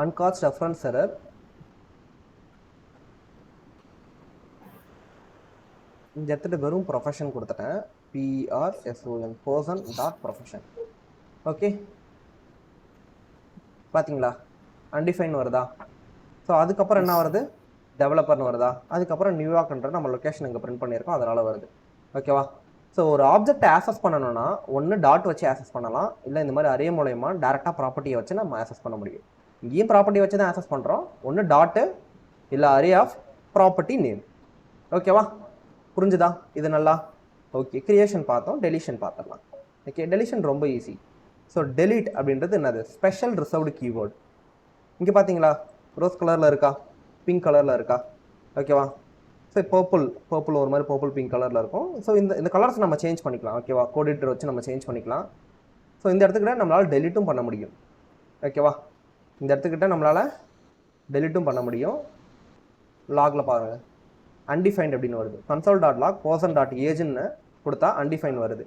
uncast reference error. இந்த இடத்துல வெறும் ப்ரொஃபஷன் கொடுத்துட்டேன், person.profession. ஓகே, பார்த்தீங்களா அன்டிஃபைன் வருதா? ஸோ அதுக்கப்புறம் என்ன வருது, டெவலப்பர்னு வருதா? அதுக்கப்புறம் நியூயார்க்ன்ற நம்ம லொக்கேஷன் இங்கே பிரிண்ட் பண்ணியிருக்கோம், அதனால் வருது. ஓகேவா? ஸோ ஒரு ஆப்ஜெக்டை ஆக்சஸ் பண்ணணும்னா ஒன்று டாட் வச்சு ஆக்சஸ் பண்ணலாம், இல்லை இந்த மாதிரி அரே மூலயமா டேரெக்டாக ப்ராப்பர்ட்டியை வச்சு நம்ம ஆக்சஸ் பண்ண முடியும். இங்கேயும் ப்ராப்பர்ட்டி வச்சு தான் ஆக்சஸ் பண்ணுறோம், ஒன்று டாட்டு இல்லை அரே ஆஃப் ப்ராப்பர்ட்டி நேம். ஓகேவா? புரிஞ்சுதா இது நல்லா? ஓகே, கிரியேஷன் பார்த்தோம், டெலிஷன் பார்த்துடலாம். ஓகே, டெலிஷன் ரொம்ப ஈஸி. ஸோ டெலீட் அப்படின்றது என்னது, ஸ்பெஷல் ரிசர்வ்டு கீவேர்டு. இங்கே பார்த்தீங்களா ரோஸ் கலரில் இருக்கா, பிங்க் கலரில் இருக்கா? ஓகேவா? ஸோ பர்பிள் ஒரு மாதிரி பர்பிள் பிங்க் கலரில் இருக்கும். ஸோ இந்த கலர்ஸ் நம்ம சேஞ்ச் பண்ணிக்கலாம். ஓகேவா? கோட் எடிட்டர் வச்சு நம்ம சேஞ்ச் பண்ணிக்கலாம். ஸோ இந்த இடத்துக்கிட்ட நம்மளால் டெலிட்டும் பண்ண முடியும். ஓகேவா? இந்த இடத்துக்கிட்ட நம்மளால் டெலிட்டும் பண்ண முடியும். லாகில் பாருங்கள், undefined அப்படின்னு வருது. console.log person.ageன்னு கொடுத்தா undefined வருது.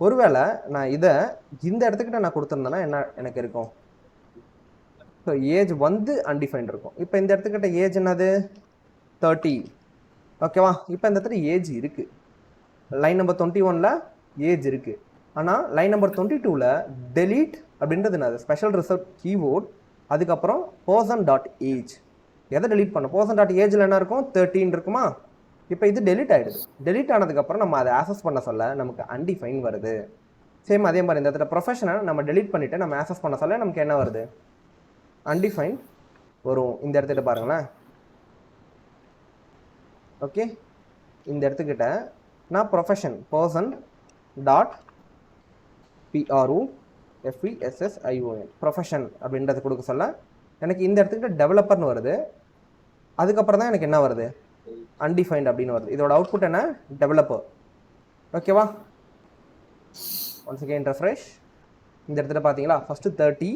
ஒருவேளை நான் இதை இந்த இடத்துக்கிட்ட நான் கொடுத்துருந்தேன்னா என்ன எனக்கு இருக்கும், ஸோ ஏஜ் வந்து அன்டிஃபைன்ட் இருக்கும். இப்போ இந்த இடத்துக்கிட்ட ஏஜ் என்னது 30. ஓகேவா? இப்போ இந்த இடத்துல ஏஜ் இருக்குது. லைன் நம்பர் 21ல் ஏஜ் இருக்குது. ஆனால் லைன் நம்பர் 22ல் டெலீட் அப்படின்றது என்னது ஸ்பெஷல் ரிசர்வ் கீவோர்ட், அதுக்கப்புறம் பர்சன் டாட் ஏஜ். எதை டெலீட் பண்ண பர்சன் டாட் ஏஜில் என்ன இருக்கும் 13 இருக்குமா? இப்போ இது டெலீட் ஆகிடுது. டெலீட் ஆனதுக்கப்புறம் நம்ம அதை ஆக்சஸ் பண்ண சொல்ல நமக்கு அன்டிஃபைன் வருது. சேம் அதே மாதிரி இந்த இடத்துல ப்ரொஃபஷனை நம்ம டெலீட் பண்ணிவிட்டு நம்ம ஆக்சஸ் பண்ண சொல்ல நமக்கு என்ன வருது அன்டிஃபைன் வரும். இந்த இடத்துல பாருங்களேன். ஓகே, இந்த இடத்துக்கிட்ட நான் profession person dot PROFESSION profession அப்படின்றது கொடுக்க சொல்ல எனக்கு இந்த இடத்துக்கிட்ட டெவலப்பர்னு வருது. அதுக்கப்புறம் தான் எனக்கு என்ன வருது அன்டிஃபைன்ட் அப்படின்னு வருது. இதோட அவுட்புட் என்ன டெவலப்பர். ஓகேவா? Once again refresh. இந்த இடத்துல பார்த்தீங்களா ஃபஸ்ட்டு 30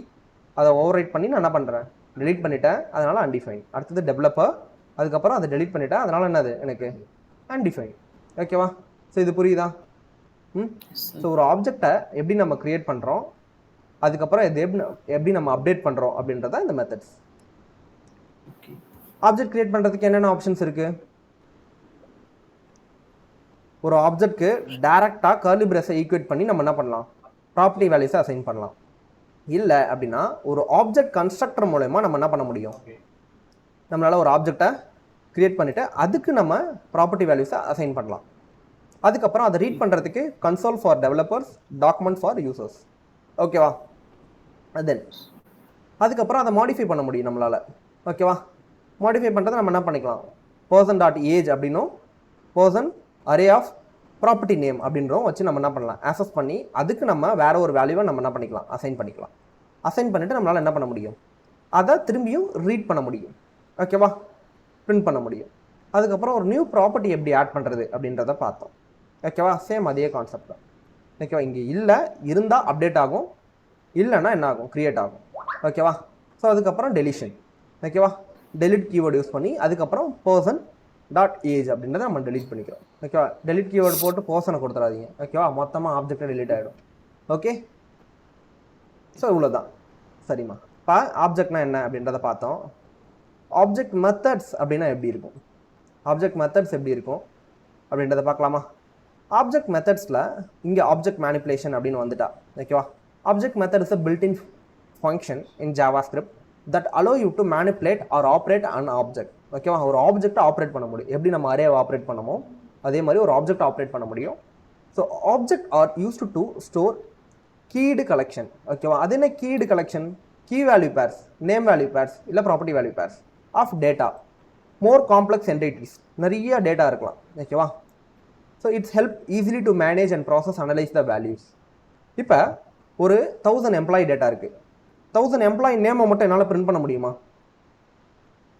அதை ஓவர் ரைட் பண்ணி நான் என்ன பண்ணுறேன் டெலீட் பண்ணிட்டேன், அதனால் அன்டிஃபைன். அடுத்தது டெவலப்பர், அதுக்கப்புறம் அதை டெலீட் பண்ணிட்டேன், அதனால் என்னது எனக்கு அன்டிஃபைன். ஓகேவா? ஸோ இது புரியுதா? ஸோ ஒரு ஆப்ஜெக்டை எப்படி நம்ம க்ரியேட் பண்ணுறோம், அதுக்கப்புறம் இது எப்படி நம்ம அப்டேட் பண்ணுறோம் அப்படின்றத இந்த மெத்தட்ஸ். ஆப்ஜெக்ட் கிரியேட் பண்ணுறதுக்கு என்னென்ன ஆப்ஷன்ஸ் இருக்குது? ஒரு ஆப்ஜெக்ட்க்கு டைரெக்டாக கர்லி பிரேஸை ஈக்குவேட் பண்ணி நம்ம என்ன பண்ணலாம் ப்ராப்பர்ட்டி வேல்யூஸை அசைன் பண்ணலாம். இல்லை அப்படின்னா ஒரு ஆப்ஜெக்ட் கன்ஸ்ட்ரக்டர் மூலமா நம்ம என்ன பண்ண முடியும், நம்மளால் ஒரு ஆப்ஜெக்டை கிரியேட் பண்ணிவிட்டு அதுக்கு நம்ம ப்ராப்பர்ட்டி வேல்யூஸை அசைன் பண்ணலாம். அதுக்கப்புறம் அதை ரீட் பண்ணுறதுக்கு console for developers, document for users. ஓகேவா? தென் அதுக்கப்புறம் அதை மாடிஃபை பண்ண முடியும் நம்மளால். ஓகேவா? மாடிஃபை பண்ணுறதை நம்ம என்ன பண்ணிக்கலாம் பர்சன் டாட் ஏஜ் அப்படின்னும் person array of property name அப்படின்றோம் வச்சு நம்ம என்ன பண்ணலாம் ஆக்சஸ் பண்ணி அதுக்கு நம்ம வேறு ஒரு வேல்யூவை நம்ம என்ன பண்ணிக்கலாம் அசைன் பண்ணிக்கலாம். அசைன் பண்ணிவிட்டு நம்மளால் என்ன பண்ண முடியும் அதை திரும்பியும் ரீட் பண்ண முடியும். ஓகேவா? பிரிண்ட் பண்ண முடியும். அதுக்கப்புறம் ஒரு நியூ ப்ராப்பர்ட்டி எப்படி ஆட் பண்ணுறது அப்படின்றத பார்த்தோம். ஓகேவா? சேம் அதே கான்செப்ட் தான். ஓகேவா? இங்கே இல்லை இருந்தால் அப்டேட் ஆகும், இல்லைன்னா என்ன ஆகும் க்ரியேட் ஆகும். ஓகேவா? ஸோ அதுக்கப்புறம் டெலிஷன். ஓகேவா? டெலிட் கீவேர்டு யூஸ் பண்ணி அதுக்கப்புறம் பர்சன் டாட் ஏஜ் அப்படின்றத நம்ம டெலிட் பண்ணிக்கிறோம். ஓகேவா? டெலிட் கீவேர்டு போட்டு பர்சனை கொடுத்துடாதீங்க. ஓகேவா? மொத்தமாக ஆப்ஜெக்டை டெலிட் ஆகிடும். ஓகே, ஸோ இவ்வளோதான். சரிம்மா. இப்போ ஆப்ஜெக்ட்னா என்ன அப்படின்றத பார்த்தோம். ஆப்ஜெக்ட் மெத்தட்ஸ் அப்படின்னா எப்படி இருக்கும், ஆப்ஜெக்ட் மெத்தட்ஸ் எப்படி இருக்கும் அப்படின்றத பார்க்கலாமா? ஆப்ஜெக்ட் மெத்தட்ஸில் இங்கே ஆப்ஜெக்ட் மேனிப்புலேஷன் அப்படின்னு வந்துட்டா. ஓகேவா? Object method is a built in function in JavaScript that allow you to manipulate or operate an object. ஓகேவா? ஒரு ஆப்ஜெக்டை ஆப்ரேட் பண்ண முடியும். எப்படி நம்ம அரேவை ஆப்ரேட் பண்ணமோ அதே மாதிரி ஒரு ஆப்ஜெக்ட் ஆப்ரேட் பண்ண முடியும். So object are used to store keyed collection. ஓகேவா? அது என்ன keyed collection? Key value pairs, name value pairs, இல்லை property value pairs of data. More complex entities, நிறைய டேட்டா இருக்கலாம். ஓகேவா? So it's help easily to manage and process analyse the values. இப்போ ஒரு 1000 employee data இருக்குது. 1000 எம்ப்ளாயி நேமை மட்டும் என்னால் பிரிண்ட் பண்ண முடியுமா?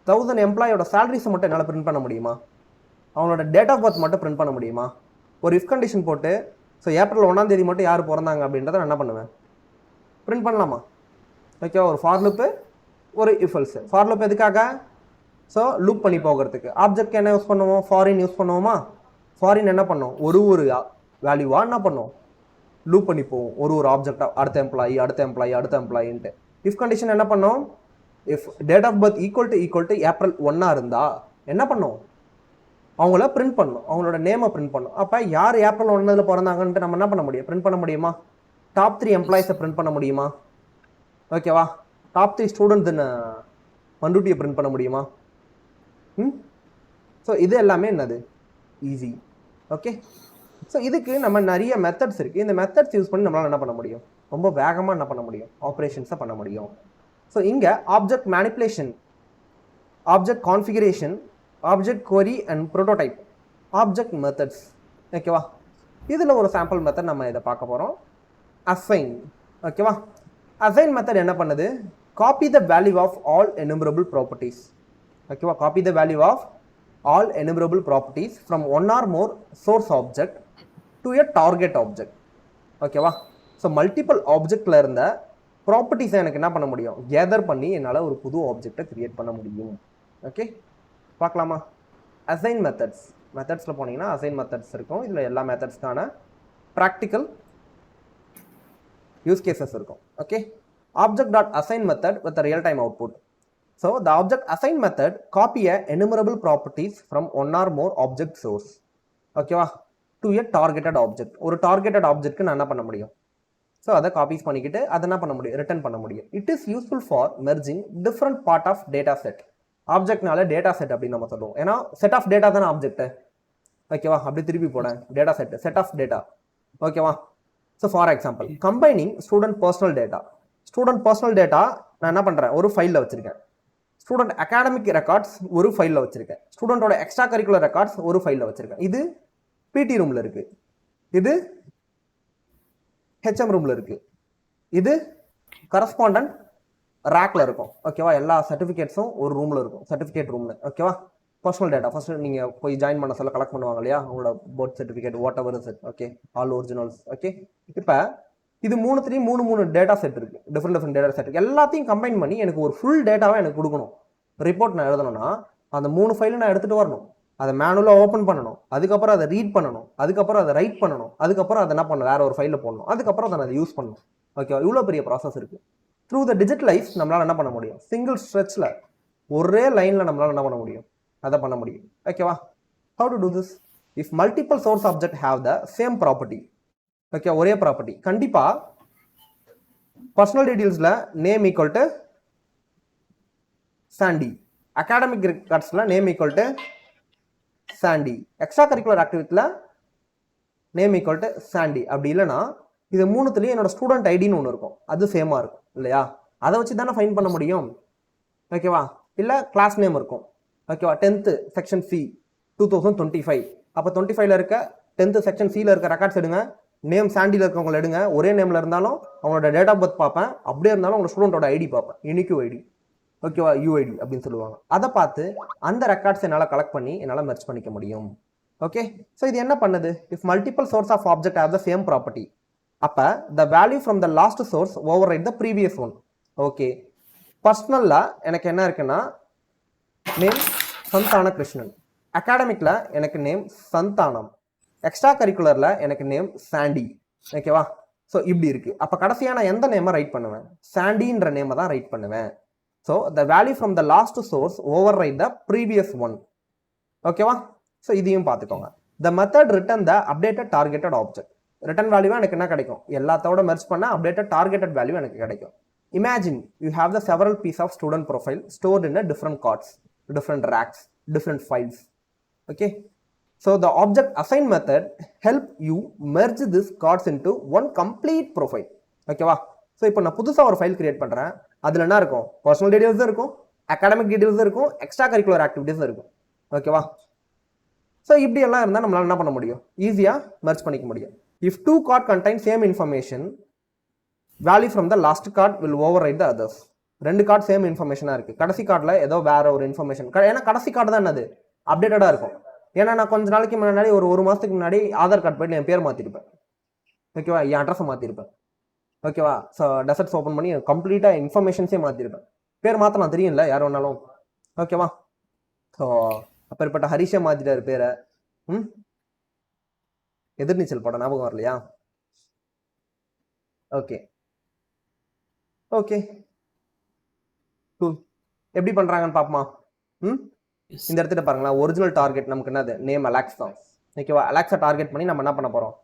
1000 எம்ப்ளாயோட சேலரிஸை மட்டும் என்னால் பிரிண்ட் பண்ண முடியுமா? அவங்களோட டேட் ஆஃப் பர்த் மட்டும் பிரிண்ட் பண்ண முடியுமா? ஒரு இஃப் கண்டிஷன் போட்டு ஸோ ஏப்ரல் 1ஆம் தேதி மட்டும் யார் பிறந்தாங்க அப்படின்றத நான் என்ன பண்ணுவேன் பிரிண்ட் பண்ணலாமா? ஓகேவா? ஒரு ஃபார் லூப்பு, ஒரு இஃப் எல்ஸ். ஃபார் லூப் எதுக்காக? ஸோ லூப் பண்ணி போகிறதுக்கு. ஆப்ஜெக்ட் என்ன யூஸ் பண்ணுவோம்? ஃபாரின் யூஸ் பண்ணுவோமா? ஃபாரின் என்ன பண்ணோம் ஒரு வேல்யூவாக என்ன பண்ணோம் லூப் பண்ணி போவோம் ஒரு ஆப்ஜெக்டாக அடுத்த எம்ப்ளாயின்ட்டு. இஃப் கண்டிஷன் என்ன பண்ணோம்? If date of birth equal to April 1ஆ இருந்தால் என்ன பண்ணோம் அவங்கள பிரிண்ட் பண்ணணும், அவங்களோட நேமை பிரிண்ட் பண்ணணும். அப்போ யார் ஏப்ரல் 1 பிறந்தாங்கன்ட்டு நம்ம என்ன பண்ண முடியும் பிரிண்ட் பண்ண முடியுமா? டாப் 3 எம்ப்ளாயிஸை பிரிண்ட் பண்ண முடியுமா? ஓகேவா? டாப் 3 ஸ்டூடெண்ட்ஸ் பண்ருட்டியை பிரிண்ட் பண்ண முடியுமா? ஸோ இது எல்லாமே என்னது ஈஸி. ஓகே, ஸோ இதுக்கு நம்ம நிறைய மெத்தட்ஸ் இருக்குது. இந்த மெத்தட்ஸ் யூஸ் பண்ணி நம்மளால் என்ன பண்ண முடியும் ரொம்ப வேகமாக என்ன பண்ண முடியும் ஆப்ரேஷன்ஸை பண்ண முடியும். ஸோ இங்கே object manipulation, object configuration, object query and prototype, object methods. ஓகேவா? இதில் ஒரு சாம்பிள் மெத்தட் நம்ம இதை பார்க்க போகிறோம். அசைன். ஓகேவா? அசைன் மெத்தட் என்ன பண்ணுது? Copy the value of all enumerable properties. ஓகேவா? Copy the value of all enumerable properties from one or more source object to a target object. ஓகேவா? ஸோ மல்டிபிள் ஆப்ஜெக்டில் இருந்த ப்ராப்பர்ட்டிஸை எனக்கு என்ன பண்ண முடியும் கேதர் பண்ணி என்னால் ஒரு புது ஆப்ஜெக்டை கிரியேட் பண்ண முடியும். ஓகே, பார்க்கலாமா? அசைன் மெத்தட்ஸில் போனீங்கன்னா அசைன் மெத்தட்ஸ் இருக்கும். இதில் எல்லா மெத்தட்ஸ்க்கான ப்ராக்டிக்கல் யூஸ் கேசஸ் இருக்கும். Okay, object.assign method with a real-time output. So the object assign method copy a enumerable properties from one or more object source. ஓகேவா, டு a targeted object. ஒரு targeted objectக்கு நான் என்ன பண்ண முடியும், ஸோ அதை copies பண்ணிக்கிட்டு அதை என்ன பண்ண முடியும், ரிட்டர்ன் பண்ண முடியும். It is useful for merging different part of data set. ஆப்ஜெக்ட்னால டேட்டா செட் அப்படின்னு நம்ம சொல்லுவோம், ஏன்னா செட் ஆஃப் டேட்டா தானே ஆப்ஜெக்ட். ஓகேவா, அப்படி திருப்பி போனேன், டேட்டா செட் ஆஃப் டேட்டா. ஓகேவா, so for example combining student personal data. Student personal data நான் என்ன பண்ணுறேன், ஒரு ஃபைலில் வச்சுருக்கேன். ஸ்டூடெண்ட் அகாடமிக் ரெக்கார்ட்ஸ் ஒரு ஃபைலில் வச்சுருக்கேன். ஸ்டூடெண்டோட எக்ஸ்ட்ரா கரிக்குலர் ரெக்கார்ட்ஸ் ஒரு ஃபைலில் வச்சுருக்கேன். இது பிடி ரூமில் இருக்குது, இது ஹெச்எம் ரூமில் இருக்குது, இது கரஸ்பாண்டன்ட் ரேக்கில் இருக்கும். ஓகேவா, எல்லா சர்டிஃபிகேட்ஸும் ஒரு ரூமில் இருக்கும், சர்டிஃபிகேட் ரூமில். ஓகேவா, பர்சனல் டேட்டா ஃபஸ்ட்டு நீங்கள் போய் ஜாயின் பண்ண சொல்ல கலெக்ட் பண்ணுவாங்க இல்லையா, உங்களோட birth certificate what ever is it. Okay, all originals. Okay, இப்போ இது மூணுத்துலேயும் மூணு டேட்டா செட் இருக்குது, டிஃப்ரெண்ட் டேட்டா செட். எல்லாத்தையும் கம்பைன் பண்ணி எனக்கு ஒரு ஃபுல் டேட்டாவை எனக்கு கொடுக்கணும். ரிப்போர்ட் நான் எழுதணும்னா அந்த 3 ஃபைலும் நான் எடுத்துகிட்டு வரணும், அதை மேனுவலாக ஓப்பன் பண்ணணும், அதுக்கப்புறம் அதை ரீட் பண்ணணும், அதுக்கப்புறம் அதை ரைட் பண்ணணும், அதுக்கப்புறம் அதை என்ன பண்ணணும், வேற ஒரு ஃபைலில் போடணும், அதுக்கப்புறம் அதை யூஸ் பண்ணணும். ஓகேவா, இவ்வளோ பெரிய ப்ராசஸ் இருக்குது. த்ரூ த டிஜிட்டலைஸ் நம்மளால் என்ன பண்ண முடியும், சிங்கிள் ஸ்ட்ரெச்சில் ஒரே லைனில் நம்மளால் என்ன பண்ண முடியும், அதை பண்ண முடியும். ஓகேவா, how to do this? If multiple source object have the same property. Okay, ஒரே ப்ராப்பர்ட்டி. கண்டிப்பாக பர்சனல் டீடைல்ஸில் name equal to Sandy, academic ரெக்கார்ட்ஸில் name equal to Sandy, extracurricular ஆக்டிவிட்டியில் நேம் ஈக்குவல் டு சாண்டி. அப்படி இல்லைன்னா இது மூணுத்துலேயும் என்னோட ஸ்டூடெண்ட் ஐடின்னு ஒன்று இருக்கும், அது சேமாக இருக்கும் இல்லையா, அதை வச்சு தானே ஃபைன் பண்ண முடியும். ஓகேவா, இல்லை கிளாஸ் நேம் இருக்கும். ஓகேவா, 10th செக்ஷன் சி 2025. அப்போ 25ல் இருக்க 10th செக்ஷன் சியில் இருக்க ரெக்கார்ட்ஸ் எடுங்க, நேம் சாண்டியில் இருக்கவங்களை எடுங்க, ஒரே நேமில் இருந்தாலும் அவங்களோட டேட் ஆஃப் பர்த் பார்ப்பேன், அப்படியே இருந்தாலும் உங்களோட ஸ்டூடெண்டோட ஐடி பார்ப்பேன், யூனிக்யூ ஐடி. ஓகேவா, யூஐடி அப்படின்னு சொல்லுவாங்க. அதை பார்த்து அந்த ரெக்கார்ட்ஸ் என்னால் கலெக்ட் பண்ணி என்னால் மெர்ஜ் பண்ணிக்க முடியும். ஓகே, ஸோ இது என்ன பண்ணுது, if multiple source of object have the same property, அப்போ the value from the last source overwrite the previous one. Okay, பர்சனலில் எனக்கு என்ன இருக்குன்னா நேம் சந்தான கிருஷ்ணன், அகாடமிக்கில் எனக்கு நேம் சந்தானம், எக்ஸ்ட்ரா கரிக்குலரில் எனக்கு நேம் சாண்டி. ஓகேவா, ஸோ இப்படி இருக்குது. அப்போ கடைசியாக நான் எந்த நேமை ரைட் பண்ணுவேன், சாண்டின்ற நேமை தான் ரைட் பண்ணுவேன். So the value from the last source overwrite the previous one. ஓகேவா, ஸோ இதையும் பார்த்துக்கோங்க. The method return the updated targeted object. Return வேல்யூவாக எனக்கு என்ன கிடைக்கும், எல்லாத்தோட மெர்ஜ் பண்ண அப்டேட்டட் டார்கெட்டட் வேல்யூ எனக்கு கிடைக்கும். Imagine you have the several piece of student profile stored in a different cards, different racks, different files. Okay, so the object assign method help you merge these cards into one complete profile. Okay வா, so இப்போ நான் புதுசாக ஒரு file create பண்ணுறேன், அதில் என்ன இருக்கும், personal டீடைல்ஸும் இருக்கும், அகாடமிக் டீடைல்ஸும் இருக்கும், எக்ஸ்ட்ரா கரிக்குலர் ஆக்டிவிட்டீஸும் இருக்கும். ஓகேவா, ஸோ இப்படி எல்லாம் இருந்தால் நம்மளால் என்ன பண்ண முடியும், ஈஸியாக மெர்ஜ் பண்ணிக்க முடியும். If 2 cards contain same information, value from the last card will overwrite the others. 2 card same இன்ஃபர்மேஷனாக இருக்குது, கடைசி கார்டில் ஏதோ வேற ஒரு இன்ஃபர்மேஷன், ஏன்னா கடைசி கார்டு தான் என்னது அப்டேட்டடாக இருக்கும். ஏன்னா நான் கொஞ்ச நாளைக்கு முன்னாடி ஒரு மாதத்துக்கு முன்னாடி ஆதார் கார்டு போய்ட்டு என் பேர் மாற்றிருப்பேன். ஓகேவா, என் அட்ரஸை மாற்றிருப்பேன். ஓகேவா, ஸோ டெசர்ட்ஸ் ஓப்பன் பண்ணி கம்ப்ளீட்டாக இன்ஃபர்மேஷன்ஸே மாற்றிருப்பேன். பேர் மாற்ற நான் தெரியும்ல யார் வேணாலும். ஓகேவா, ஸோ அப்பேற்பட்ட ஹரிஷை மாற்றிட்டார் பேரை. எதிர்நீச்சல் படம் ஞாபகம் வரலையா? Okay okay cool. எப்படி பண்றாங்கன்னு பாப்போமா? இந்த இடத்துல பாருங்களா, ஒரிஜினல் டார்கெட் நமக்கு என்னது, நேம் அலெக்ஸ் தான். ஓகேவா, அலெக்ஸை டார்கெட் பண்ணி நம்ம என்ன பண்ண போறோம்,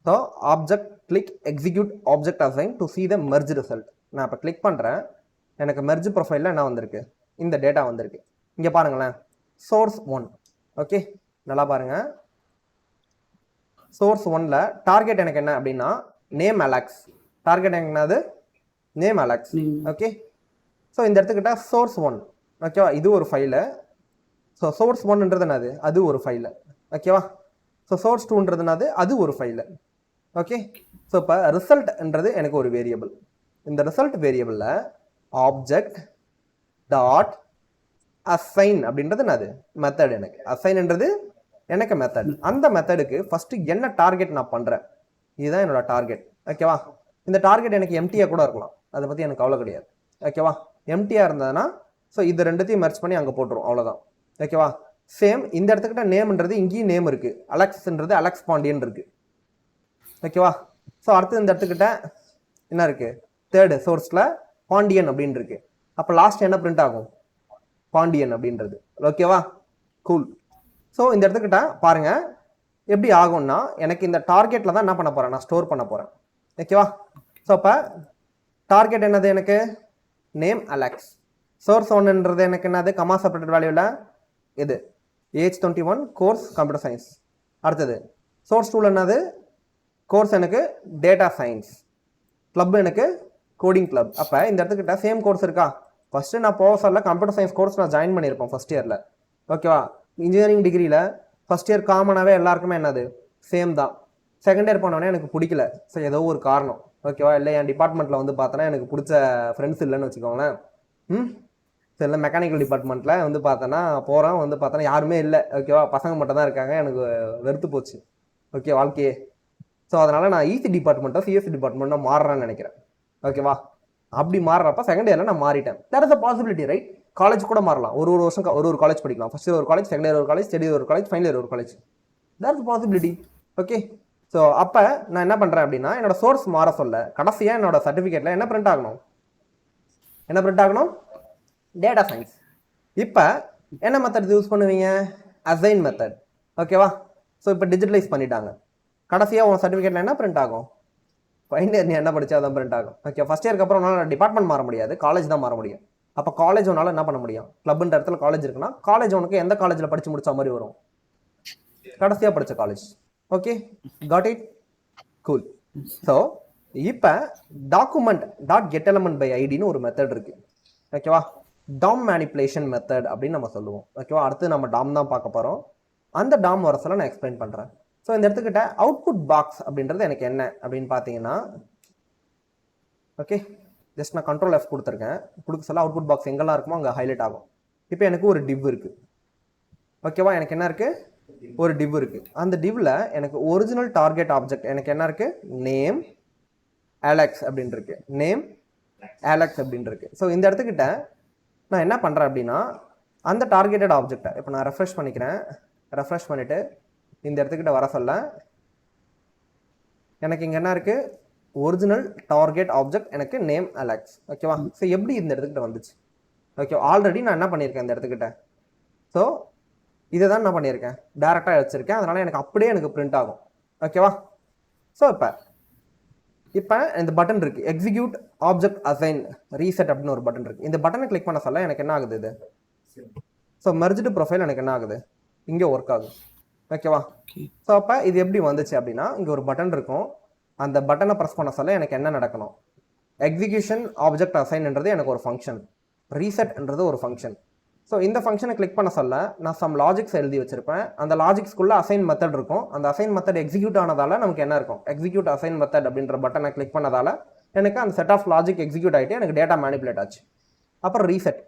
so object click execute object assign to see the merge result. நான் இப்போ கிளிக் பண்றேன், எனக்கு மெர்ஜ் ப்ரொஃபைலில் என்ன வந்திருக்கு, இந்த டேட்டா வந்திருக்கு. இங்கே பாருங்களேன், சோர்ஸ் 1. ஓகே, நல்லா பாருங்க, சோர்ஸ் 1ல டார்கெட் எனக்கு என்ன அப்படின்னா நேம் அலெக்ஸ். டார்கெட் எனக்கு என்னது, நேம் அலெக்ஸ். ஓகே, ஸோ இந்த இடத்துக்கிட்ட சோர்ஸ் 1. ஓகேவா, இது ஒரு ஃபைலு. ஸோ சோர்ஸ் 1ன்றது என்னது, அது ஒரு ஃபைலு. ஓகேவா, ஸோ சோர்ஸ் 2ன்றதுனாது அது ஒரு ஃபைலு. ஓகே, ஸோ இப்போ ரிசல்ட்ன்றது எனக்கு ஒரு வேரியபிள். இந்த ரிசல்ட் வேரியபிளில் ஆப்ஜெக்ட் டாட் அசைன் அப்படின்றது என்னது மெத்தட். எனக்கு அசைன்ன்றது எனக்கு மெத்தட். அந்த மெத்தடுக்கு ஃபஸ்ட்டு என்ன டார்கெட் நான் பண்ணுறேன், இதுதான் என்னோட டார்கெட். ஓகேவா, இந்த டார்கெட் எனக்கு எம்டியாக கூட இருக்கலாம், அதை பற்றி எனக்கு கவலை கிடையாது. ஓகேவா, எம்டியாக இருந்ததுன்னா ஸோ இது ரெண்டுத்தையும் மெர்ஜ் பண்ணி அங்கே போட்டுரும், அவ்வளோதான். ஓகேவா, சேம் இந்த இடத்துக்கிட்ட நேம்ன்றது இங்கேயும் நேம் இருக்குது, அலெக்ஸ்ன்றது அலெக்ஸ் பாண்டியன் இருக்குது. ஓகேவா, ஸோ அடுத்து இந்த இடத்துக்கிட்ட என்ன இருக்குது, தேர்டு சோர்ஸில் பாண்டியன் அப்படின்னு இருக்கு. அப்போ லாஸ்ட் என்ன பிரிண்ட் ஆகும்? பாண்டியன் அப்படின்றது. ஓகேவா? கூல். ஸோ இந்த இடத்துக்கிட்ட பாருங்க எப்படி ஆகும்னா, எனக்கு இந்த டார்கெட்டில் தான் என்ன பண்ண போகிறேன், நான் ஸ்டோர் பண்ண போகிறேன். ஓகேவா? ஸோ அப்போ டார்கெட் என்னது எனக்கு? Name Alex. சோர்ஸ் ஒன்றுன்றது எனக்கு என்னது? கமா செப்பரேட்டட் வேல்யூவில் இது ஏஜ் 21 கோர்ஸ் கம்ப்யூட்டர் சயின்ஸ். அடுத்தது சோர்ஸ் 2ல் என்னது? கோர்ஸ் எனக்கு டேட்டா சயின்ஸ். கிளப் எனக்கு கோடிங் கிளப். அப்போ இந்த இடத்துக்கிட்ட சேம் கோர்ஸ் இருக்கா? ஃபஸ்ட்டு நான் போக சொல்ல கம்ப்யூட்டர் சயின்ஸ் கோர்ஸ் நான் ஜாயின் பண்ணியிருப்பேன் ஃபஸ்ட் இயரில். ஓகேவா? இன்ஜினியரிங் டிகிரியில் ஃபஸ்ட் இயர் காமனாகவே எல்லாருக்குமே என்னது? சேம் தான். செகண்ட் இயர் போனோடனே எனக்கு பிடிக்கல. ஸோ ஏதோ ஒரு காரணம். ஓகேவா? இல்லை என் டிபார்ட்மெண்ட்டில் வந்து பார்த்தோன்னா எனக்கு பிடிச்ச ஃப்ரெண்ட்ஸ் இல்லைன்னு வச்சுக்கோங்களேன். ஸோ இல்லை மெக்கானிக்கல் டிபார்ட்மெண்ட்டில் வந்து பார்த்தோன்னா போகிறோம், வந்து பார்த்தோன்னா யாருமே இல்லை. ஓகேவா? பசங்க மட்டும் தான் இருக்காங்க. எனக்கு வெறுத்து போச்சு. ஓகே வாழ்க்கையே. ஸோ அதனால் நான் ஈசி டிபார்ட்மெண்ட்டோ சிஎஸ்சி டிபார்ட்மெண்ட்டோ மாறுறேன்னு நினைக்கிறேன். ஓகேவா? அப்படி மாறுறப்ப செகண்ட் இயரில் நான் மாறிட்டேன். There is a possibility, right? College கூட மாறலாம். ஒரு வருஷம் ஒரு காலேஜ் படிக்கலாம். ஃபர்ஸ்ட் இயர் ஒரு காலேஜ், செகண்ட் இயர் ஒரு காலேஜ், தேர்ட் இயர் ஒரு காலேஜ், ஃபைனல் இயர் ஒரு college. There is possibility. Okay. So அப்போ நான் என்ன பண்ணுறேன் அப்படின்னா, என்னோட சோர்ஸ் மாற சொல்ல கடைசியாக என்னோட சர்டிஃபிகேட்டில் என்ன பிரிண்ட் ஆகணும்? என்ன பிரிண்ட் ஆகணும்? Data science. இப்போ என்ன மெத்தட் யூஸ் பண்ணுவீங்க? Assign method. ஓகேவா? ஸோ இப்போ டிஜிட்டலைஸ் பண்ணிட்டாங்க. கடைசியாக உன் சர்டிஃபிகேட்டில் என்ன பிரிண்ட் ஆகும்? ஃபைனல் இயர் நீ என்ன படிச்சா அதான் பிரிண்ட் ஆகும். ஓகே. ஃபர்ஸ்ட் இயருக்கு அப்புறம் உன்னால் டிபார்ட்மெண்ட் மாற முடியாது, காலேஜ் தான் மாற முடியும். அப்போ காலேஜ் உன்னால் என்ன பண்ண முடியும்? கிளப்ன்ற இடத்துல காலேஜ் இருக்குன்னா காலேஜ் உனக்கு எந்த காலேஜில் படித்து முடிச்ச மாதிரி வரும்? கடைசியாக படித்த college. Okay, got it? Cool. So இப்போ document dot get element by ஐடின்னு ஒரு மெத்தட் இருக்கு. ஓகேவா? டாம் மேனிப்புலேஷன் மெத்தட் அப்படின்னு நம்ம சொல்லுவோம். ஓகேவா? அடுத்து நம்ம டாம் தான் பார்க்க போகிறோம். அந்த டாம் வரசில் நான் எக்ஸ்பிளைன் பண்ணுறேன். ஸோ இந்த இடத்துக்கிட்ட அவுட்புட் பாக்ஸ் அப்படின்றது எனக்கு என்ன அப்படின்னு பார்த்தீங்கன்னா, ஓகே ஜஸ்ட் நான் கண்ட்ரோல் எஃப் கொடுத்துருக்கேன். கொடுக்க சொல்ல அவுட்புட் பாக்ஸ் எங்கெல்லாம் இருக்குமோ அங்கே ஹைலைட் ஆகும். இப்போ எனக்கு ஒரு டிவ் இருக்குது. ஓகேவா? எனக்கு என்ன இருக்குது? ஒரு டிவ் இருக்குது. அந்த டிவ்வில் எனக்கு ஒரிஜினல் டார்கெட் ஆப்ஜெக்ட் எனக்கு என்ன இருக்குது? நேம் அலெக்ஸ் அப்படின்னு இருக்கு. நேம் அலெக்ஸ் அப்படின்னு இருக்கு. ஸோ இந்த இடத்துக்கிட்ட நான் என்ன பண்ணுறேன் அப்படின்னா, அந்த டார்கெட்டட் ஆப்ஜெக்டை இப்போ நான் ரெஃப்ரெஷ் பண்ணிக்கிறேன். ரெஃப்ரெஷ் பண்ணிவிட்டு இந்த இடத்துக்கிட்ட வர சொல்ல எனக்கு இங்கே என்ன இருக்குது? ஒரிஜினல் டார்கெட் ஆப்ஜெக்ட் எனக்கு நேம் அலெக்ஸ். ஓகேவா? ஸோ எப்படி இந்த இடத்துக்கிட்ட வந்துச்சு? ஓகே, ஆல்ரெடி நான் என்ன பண்ணியிருக்கேன் இந்த இடத்துக்கிட்ட? ஸோ இதை தான் நான் பண்ணியிருக்கேன், டேரெக்டாக வச்சுருக்கேன். அதனால் எனக்கு அப்படியே எனக்கு பிரிண்ட் ஆகும். ஓகேவா? ஸோ இப்போ இந்த பட்டன் இருக்குது, எக்ஸிக்யூட் ஆப்ஜெக்ட் அசைன் ரீசெட் அப்படின்னு ஒரு பட்டன் இருக்குது. இந்த பட்டனை கிளிக் பண்ண சொல்ல எனக்கு என்ன ஆகுது? இது ஸோ மெர்ஜ்டு ப்ரொஃபைல் எனக்கு என்ன ஆகுது? இங்கே ஒர்க் ஆகுது. ஓகேவா? ஸோ அப்போ இது எப்படி வந்துச்சு அப்படின்னா, இங்கே ஒரு பட்டன் இருக்கும். அந்த பட்டனை ப்ரெஸ் பண்ண சொல்ல எனக்கு என்ன நடக்கணும்? எக்ஸிக்யூஷன் ஆப்ஜெக்ட் அசைன்ன்றது எனக்கு ஒரு ஃபங்க்ஷன், ரீசெட்ன்றது ஒரு ஃபங்க்ஷன். ஸோ இந்த ஃபங்க்ஷனை கிளிக் பண்ண சொல்ல நான் சம் லாஜிக்ஸ் எழுதி வச்சிருப்பேன். அந்த லாஜிக்ஸ்குள்ளே அசைன் மெத்தட் இருக்கும். அந்த அசைன் மெத்தட் எக்ஸிக்யூட் ஆனதால் நமக்கு என்ன இருக்கும்? எக்ஸிக்யூட் அசைன் மெத்தட் அப்படின்ற பட்டனை கிளிக் பண்ணதால் எனக்கு அந்த செட் ஆஃப் லாஜிக் எக்ஸிக்யூட் ஆகிட்டு எனக்கு டேட்டா மேனிப்புலேட் ஆச்சு. அப்புறம் ரீசெட்.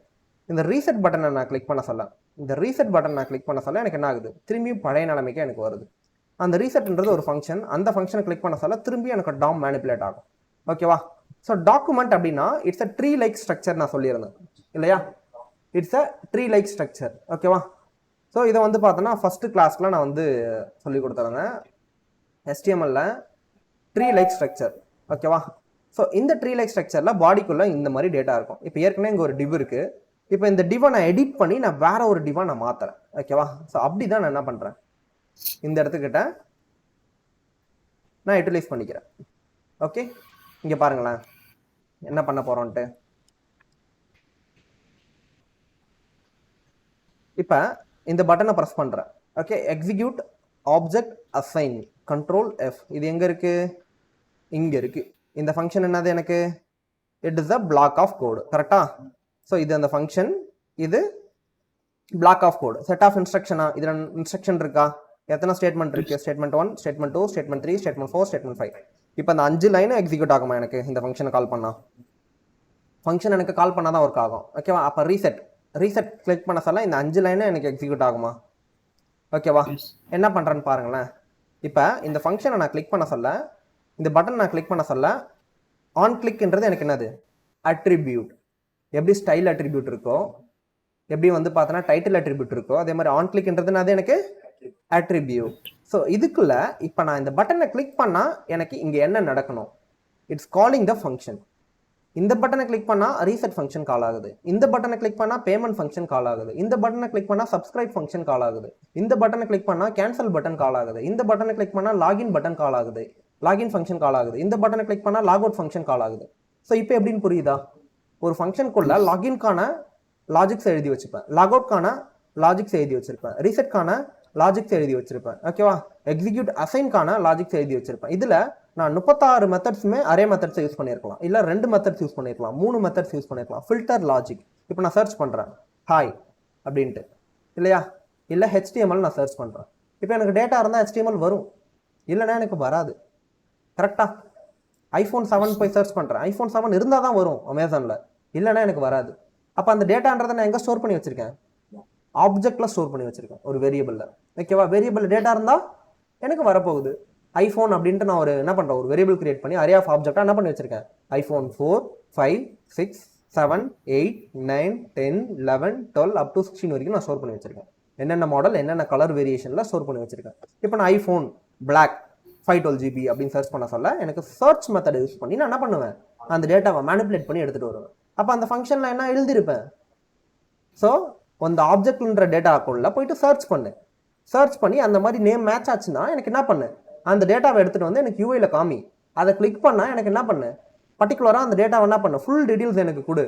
இந்த ரீசெட் பட்டனை நான் கிளிக் பண்ண சொல்ல எனக்கு என்ன ஆகுது? திரும்பியும் பழைய நிலைமைக்கு எனக்கு வருது. அந்த ரீசெட்ன்றது ஒரு ஃபங்க்ஷன். அந்த ஃபங்க்ஷனை கிளிக் பண்ண சொல்ல திரும்பி எனக்கு டாம் மேனிப்புலேட் ஆகும். ஓகேவா? ஸோ டாக்குமெண்ட் அப்படின்னா it's a tree like structure நான் சொல்லியிருந்தேன் இல்லையா? It's a tree like structure. ஓகேவா? ஸோ இதை வந்து பார்த்தோன்னா ஃபஸ்ட்டு கிளாஸில் நான் வந்து சொல்லி கொடுத்துருங்க, HTML ட்ரீ லைக் ஸ்ட்ரக்சர். ஓகேவா? ஸோ இந்த ட்ரீ லைக் ஸ்ட்ரக்சரில் பாடிக்குள்ளே இந்த மாதிரி டேட்டா இருக்கும். இப்போ ஏற்கனவே இங்கே ஒரு டிவ் இருக்குது. இப்போ இந்த டிவை நான் எடிட் பண்ணி நான் வேற ஒரு டிவை நான் மாற்றுறேன். ஓகேவா? ஸோ அப்படி தான் நான் என்ன பண்ணுறேன், இந்த இடத்துக்கிட்ட நான் யூட்டிலைஸ் பண்ணிக்கிறேன். ஓகே, இங்கே பாருங்களேன் என்ன பண்ண போகிறோன்ட்டு. இப்போ இந்த பட்டனை ப்ரெஸ் பண்ணுறேன். Okay, execute object assign control F. இது எங்கே இருக்குது? இங்கே இருக்குது. இந்த ஃபங்க்ஷன் என்னது எனக்கு? It is a block of code. கரெக்டாக? ஸோ இது அந்த ஃபங்க்ஷன், இது block of code. Set of இன்ஸ்ட்ரக்ஷனா? இதில் இன்ஸ்ட்ரக்ஷன் இருக்கா? எத்தனை ஸ்டேட்மெண்ட் இருக்குது? Statement 1, statement 2, statement 3, statement 4, statement 5. இப்போ அந்த 5 லைனும் எக்ஸிக்யூட் ஆகுமா எனக்கு இந்த ஃபங்க்ஷனை கால் பண்ணால்? ஃபங்க்ஷன் எனக்கு கால் பண்ணால் தான் ஒர்க் ஆகும். ஓகேவா? அப்போ ரீசெட் கிளிக் பண்ண சொல்ல இந்த 5 லைனும் எனக்கு எக்ஸிக்யூட் ஆகுமா? ஓகேவா? என்ன பண்ணுறேன்னு பாருங்களேன். இப்போ இந்த ஃபங்க்ஷனை நான் கிளிக் பண்ண சொல்ல, இந்த பட்டன் நான் கிளிக் பண்ண சொல்ல, ஆன் கிளிக்ன்றது எனக்கு என்னது? அட்ரிபியூட். எப்படி ஸ்டைல் அட்ரிபியூட் இருக்கோ, எப்படி வந்து பார்த்தோன்னா டைட்டில் அட்ரிபியூட் இருக்கோ, அதே மாதிரி ஆன் கிளிக்ன்றது அது எனக்கு அட்ரிபியூட். ஸோ இதுக்குள்ள இப்போ நான் இந்த பட்டனை கிளிக் பண்ணால் எனக்கு இங்கே என்ன நடக்கணும்? It's calling the function. இந்த பட்டனை கிளிக் பண்ணால் ரீசெட் ஃபங்க்ஷன் கால் ஆகுது. இந்த பட்டனை கிளிக் பண்ணால் பேமெண்ட் ஃபங்க்ஷன் கால் ஆகுது. இந்த பட்டனை கிளிக் பண்ணால் சப்ஸ்கிரைப் ஃபங்க்ஷன் கால் ஆகுது. இந்த பட்டனை கிளிக் பண்ணால் கேன்சல் பட்டன் கால் ஆகுது. இந்த பட்டனை கிளிக் பண்ணால் லாகின் பட்டன் கால் ஆகுது, லாகின் ஃபங்க்ஷன் கால் ஆகுது. இந்த பட்டனை கிளிக் பண்ணால் லாக் அவுட் ஃபங்க்ஷன் கால் ஆகுது. ஸோ இப்போ எப்படின்னு புரியுதா? ஒரு ஃபங்க்ஷனுக்குள்ள லாகின்கான லாஜிக்ஸ் எழுதி வச்சுப்பேன், லாக் அவுட்கான லாஜிக்ஸ் எழுதி வச்சிருப்பேன், ரீசெட்கான லாஜிக்ஸ் எழுதி வச்சிருப்பேன். ஓகேவா? எக்ஸிக்யூட் அசைன்கான லாஜிக்ஸ் எழுதி வச்சிருப்பேன். இதில் நான் 36 மெத்தட்ஸுமே அரே மெத்தட்ஸ் யூஸ் பண்ணியிருக்கலாம், இல்லை 2 மெத்தட்ஸ் யூஸ் பண்ணியிருக்கலாம், 3 மெத்தட்ஸ் யூஸ் பண்ணியிருக்கலாம். Filter logic. இப்போ நான் சர்ச் பண்ணுறேன் ஹாய் அப்படின்ட்டு, இல்லையா? இல்லை ஹெச்டிஎம்எல் நான் சர்ச் பண்ணுறேன். இப்போ எனக்கு டேட்டா இருந்தால் ஹெச்டிஎம்எல் வரும், இல்லைன்னா எனக்கு வராது. கரெக்டாக iPhone 7 போய் சர்ச் பண்ணுறேன், iPhone 7 இருந்தால் தான் வரும் அமேசானில், இல்லைன்னா எனக்கு வராது. அப்போ அந்த டேட்டான்றதை நான் எங்கே ஸ்டோர் பண்ணி வச்சுருக்கேன்? ஆப்ஜெக்டில் ஸ்டோர் பண்ணி வச்சுருக்கேன், ஒரு வேரியபிளில். ஓகேவா? வேரியபிள் டேட்டா இருந்தால் எனக்கு வரப்போகுது. iPhone அப்படின்ட்டு நான் ஒரு என்ன பண்ணுறேன், ஒரு வேரியபிள் கிரியேட் பண்ணி அரே ஆஃப் ஆப்ஜெக்டாக என்ன பண்ணி வச்சிருக்கேன்? iPhone 4, 5, 6, 7, 8, 9, 10, 11, 12 up to 16 வரைக்கும் நான் ஸ்டோர் பண்ணி வச்சிருக்கேன். என்னென்ன மாடல், என்னென்ன கலர் வேரியேஷனில் ஸ்டோர் பண்ணி வச்சிருக்கேன். இப்போ நான் iPhone Black 512 GB அப்படின்னு சர்ச் பண்ண சொல்ல எனக்கு சர்ச் மெத்தட் யூஸ் பண்ணி நான் என்ன பண்ணுவேன், அந்த டேட்டாவை மேனிப்புலேட் பண்ணி எடுத்துகிட்டு வருவேன். அப்போ அந்த ஃபங்க்ஷனில் என்ன எழுதியிருப்பேன்? ஸோ அந்த ஆப்ஜெக்ட்ன்ற டேட்டாக்குள்ள போயிட்டு சர்ச் பண்ணு, சர்ச் பண்ணி அந்த மாதிரி நேம் மேட்ச் ஆச்சுன்னா எனக்கு என்ன பண்ணு, அந்த டேட்டாவை எடுத்துகிட்டு வந்து எனக்கு யூஐயில் காமி. அதை கிளிக் பண்ணால் எனக்கு என்ன பண்ணு, பர்டிகுலராக அந்த டேட்டாவை என்ன பண்ணு, ஃபுல் டீட்டெயில்ஸ் எனக்கு கொடு.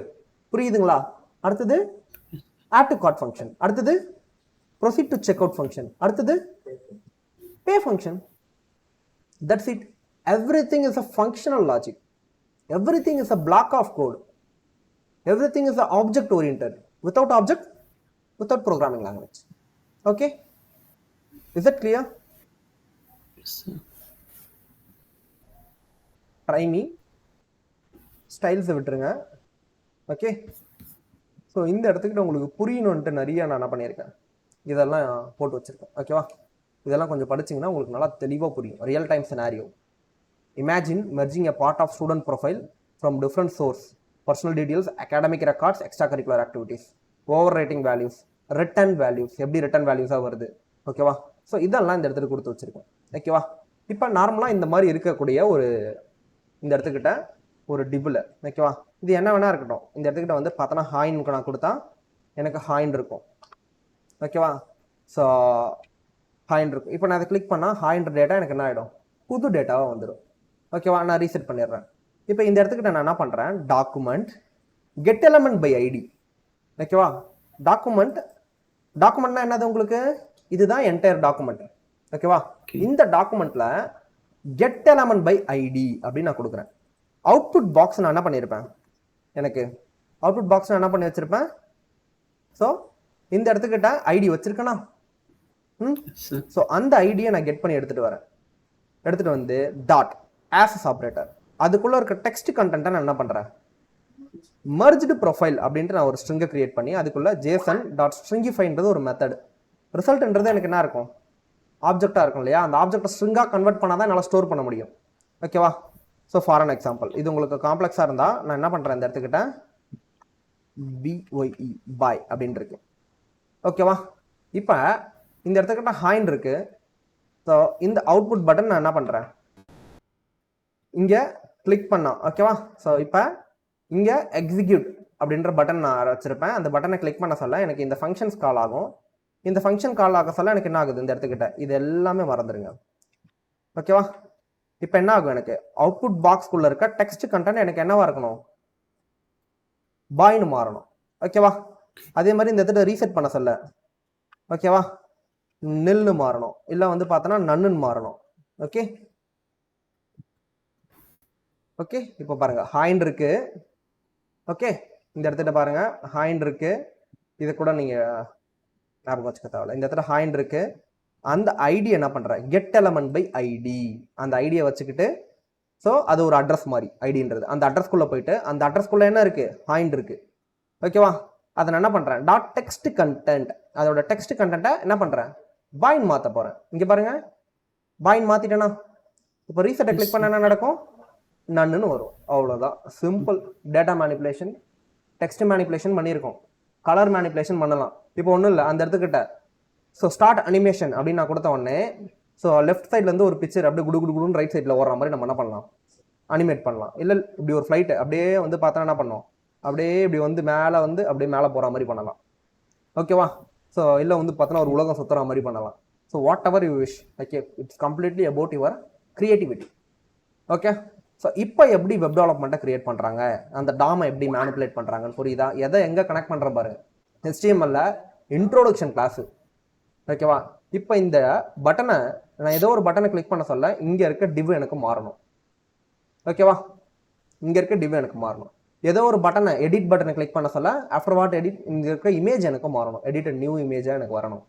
புரியுதுங்களா? அடுத்தது ஆட் டு கார்ட் ஃபங்க்ஷன், அடுத்தது proceed to check out function, அடுத்தது pay function. That's it. Everything is a functional logic, everything is a block of code, everything is object oriented. Without object, without programming language. Okay, is that clear? Yes, sir. Try me. Styles விட்டுருங்க. Okay, so இந்த இடத்துக்கிட்ட உங்களுக்கு புரியணுன்ட்டு நிறைய நான் என்ன பண்ணியிருக்கேன், இதெல்லாம் போட்டு வச்சுருக்கேன். ஓகேவா? இதெல்லாம் கொஞ்சம் படிச்சிங்கன்னா உங்களுக்கு நல்லா தெளிவாக புரியும். Real time scenario. Imagine merging a part of student profile from different source, personal details, academic records, extracurricular activities, overrating values, return values. எப்படி ரிட்டர்ன் வேல்யூஸாக வருது? ஓகேவா? ஸோ இதெல்லாம் இந்த இடத்துல கொடுத்து வச்சுருக்கேன். ஓகேவா? இப்போ நார்மலாக இந்த மாதிரி இருக்கக்கூடிய ஒரு இந்த இடத்துக்கிட்ட ஒரு டிபில். ஓகேவா? இது என்ன வேணா இருக்கட்டும். இந்த இடத்துக்கிட்ட வந்து பார்த்தோன்னா ஹாயின்க்கு நான் கொடுத்தா எனக்கு ஹாயின் இருக்கும். ஓகேவா? ஸோ ஹாயின் இருக்கும். இப்போ நான் அதை கிளிக் பண்ணால் ஹாயின்ற டேட்டா எனக்கு என்ன ஆகிடும், புது டேட்டாவாக வந்துடும். ஓகேவா? நான் ரீசெட் பண்ணிடுறேன். இப்போ இந்த இடத்துக்கிட்ட நான் என்ன பண்ணுறேன், document get element by ID. ஓகேவா? டாக்குமெண்ட்னா என்னது உங்களுக்கு? இதுதான் என்டையர் டாக்குமெண்ட். ஓகேவா? இந்த டாக்குமெண்ட்டில் கெட் எலமெண்ட் பை ஐடி அப்படின்னு நான் கொடுக்குறேன். அவுட்புட் பாக்ஸ் நான் என்ன பண்ணியிருப்பேன், எனக்கு அவுட்புட் பாக்ஸ் நான் என்ன பண்ணி வச்சுருப்பேன். ஸோ இந்த இடத்துக்கிட்ட ஐடி வச்சுருக்கேனா? ஸோ அந்த ஐடியை நான் கெட் பண்ணி எடுத்துகிட்டு வரேன். எடுத்துகிட்டு வந்து டாட் ஆக்சஸ் ஆப்ரேட்டர், அதுக்குள்ளே இருக்க டெக்ஸ்ட் கண்டென்ட்டை நான் என்ன பண்ணுறேன், மர்ஜ்டு ப்ரொஃபைல் அப்படின்ட்டு நான் ஒரு ஸ்ட்ரிங்கை கிரியேட் பண்ணி அதுக்குள்ளே ஜேசன் டாட் ஸ்ட்ரிங்கிஃபைன்றது ஒரு மெத்தட். ரிசல்ட்ன்றது எனக்கு என்ன இருக்கும், ஆப்ஜெக்டாக இருக்கும் இல்லையா? அந்த ஆப்ஜெக்டை ஸ்ட்ரிங்காக கன்வெர்ட் பண்ணால் தான் என்னால் ஸ்டோர் பண்ண முடியும். ஓகேவா? ஸோ ஃபார் அன் எக்ஸாம்பிள், இது உங்களுக்கு காம்ப்ளெக்ஸாக இருந்தால் நான் என்ன பண்ணுறேன், இந்த இடத்துக்கிட்ட BYE பாய் அப்படின்னு இருக்கு. ஓகேவா? இப்போ இந்த இடத்துக்கிட்ட ஹாயின் இருக்கு. ஸோ இந்த அவுட்புட் பட்டன் நான் என்ன பண்ணுறேன், இங்கே கிளிக் பண்ணோம். ஓகேவா? ஸோ இப்போ இங்கே எக்ஸிக்யூட் அப்படின்ற பட்டன் நான் வச்சுருப்பேன். அந்த பட்டனை கிளிக் பண்ண சொல்ல எனக்கு இந்த ஃபங்க்ஷன்ஸ் கால் ஆகும். இந்த ஃபங்க்ஷன் கால் ஆக சொல்ல எனக்கு என்ன ஆகுது, இந்த இடத்துக்கிட்ட இது எல்லாமே மறந்துடுங்க. ஓகேவா? இப்போ என்ன ஆகும், எனக்கு அவுட்புட் பாக்ஸ்குள்ளே இருக்க டெக்ஸ்ட் கண்டென்ட் எனக்கு என்னவா இருக்கணும், பாய்னு மாறணும். ஓகேவா? அதே மாதிரி இந்த இடத்துல ரீசெட் பண்ண சொல்ல ஓகேவா, நில்னு மாறணும், இல்லை வந்து பார்த்தோன்னா நன்னுன்னு மாறணும். ஓகே ஓகே இப்போ பாருங்க ஹாயின் இருக்கு. ஓகே, இந்த இடத்துல பாருங்க ஹாயின் இருக்கு. இதை கூட நீங்க ஞாபகம் வச்சுக்க தேவையில்ல. இந்த இடத்துல ஹாயின் இருக்கு. அந்த ஐடி என்ன பண்ற, கெட் எலமெண்ட் பை ஐடி, அந்த ஐடியை வச்சுக்கிட்டு ஸோ அது ஒரு அட்ரஸ் மாதிரி ஐடின்றது. அந்த அட்ரஸ்குள்ள போயிட்டு அந்த அட்ரஸ்குள்ள என்ன இருக்கு, ஹாயின் இருக்கு. ஓகேவா? அதை நான் என்ன பண்றேன், டாட் டெக்ஸ்ட் கண்டென்ட், அதோட டெக்ஸ்ட் கண்டென்ட்டை என்ன பண்றேன், பாயின் மாற்ற போறேன். இங்க பாருங்க பாயின் மாத்திட்டேனா, இப்போ ரீசெட்டை கிளிக் பண்ண என்ன நடக்கும், நன்னு வரும். அவ்வளோதான், simple. Data manipulation, text manipulation பண்ணியிருக்கோம், கலர் மேனிப்புலேஷன் பண்ணலாம். இப்போ ஒன்றும் இல்லை, அந்த இடத்துக்கிட்ட ஸோ ஸ்டார்ட் அனிமேஷன் அப்படின்னு நான் கொடுத்த உடனே ஸோ லெஃப்ட் சைட்லேருந்து ஒரு பிக்சர் அப்படியே குடு குடு குடுன்னு ரைட் சைடில் ஓடுற மாதிரி நம்ம என்ன பண்ணலாம், அனிமேட் பண்ணலாம். இல்லை இப்படி ஒரு ஃப்ளைட்டு அப்படியே வந்து பார்த்தா என்ன பண்ணோம், அப்படியே இப்படி வந்து மேலே வந்து அப்படியே மேலே போகிற மாதிரி பண்ணலாம். ஓகேவா? ஸோ இல்லை வந்து பார்த்தோன்னா ஒரு உலகம் சுற்றுற மாதிரி பண்ணலாம். So what ever you wish. Okay, it's completely about your creativity. Okay, so இப்போ எப்படி வெப் டெவலப்மெண்ட்டை கிரியேட் பண்ணுறாங்க, அந்த டாமை எப்படி மேனிப்புலேட் பண்ணுறாங்கன்னு புரியுதா? எதை எங்கே கனெக்ட் பண்ணுற பாருங்க. HTML introduction class. ஓகேவா? இப்போ இந்த பட்டனை நான் ஏதோ ஒரு பட்டனை கிளிக் பண்ண சொல்ல இங்கே இருக்க டிவ் எனக்கு மாறணும். ஓகேவா? இங்கே இருக்க டிவ் எனக்கு மாறணும். ஏதோ ஒரு பட்டனை எடிட் பட்டனை கிளிக் பண்ண சொல்ல ஆஃப்டர் வாட் எடிட் இங்கே இருக்க இமேஜ் எனக்கு மாறணும். எடிட் நியூ இமேஜாக எனக்கு வரணும்.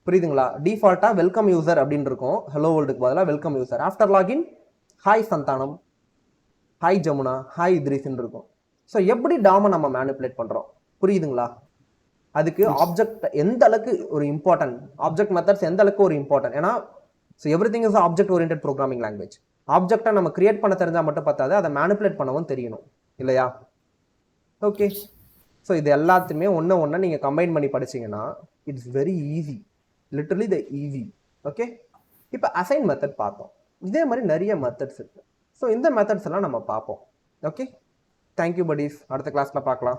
புரியுதுங்களா? டிஃபால்ட்டாக வெல்கம் யூசர் அப்படின்னு இருக்கும். ஹலோ வேர்ல்டுக்கு பதிலாக welcome user. After login hi Santhanam, hi Jamuna, hi இத்ரிஸ்ன்னு இருக்கும். ஸோ எப்படி டாமை நம்ம மேனிப்புலேட் பண்ணுறோம் புரியுதுங்களா? அதுக்கு ஆப்ஜெக்ட் எந்த அளவுக்கு ஒரு இம்பார்ட்டன்ட், ஆப்ஜெக்ட் மெத்தட்ஸ் எந்த அளவுக்கு ஒரு இம்பார்ட்டன்ட். ஏன்னா so everything is object oriented programming language. ஆப்ஜெக்டை நம்ம கிரியேட் பண்ண தெரிஞ்சால் மட்டும் பார்த்தாது, அதை மேனிப்புலேட் பண்ணவும் தெரியணும் இல்லையா? ஓகே, ஸோ இது எல்லாத்தையுமே ஒன்று நீங்கள் கம்பைன் பண்ணி படிச்சிங்கன்னா it's very easy, literally the easy. Okay, இப்போ அசைன் மெத்தட் பார்த்தோம். இதே மாதிரி நிறைய மெத்தட்ஸ் இருக்குது. ஸோ இந்த மெத்தட்ஸ் எல்லாம் நம்ம பார்ப்போம். Okay, thank you buddies. அடுத்த கிளாஸில் பார்க்கலாம்.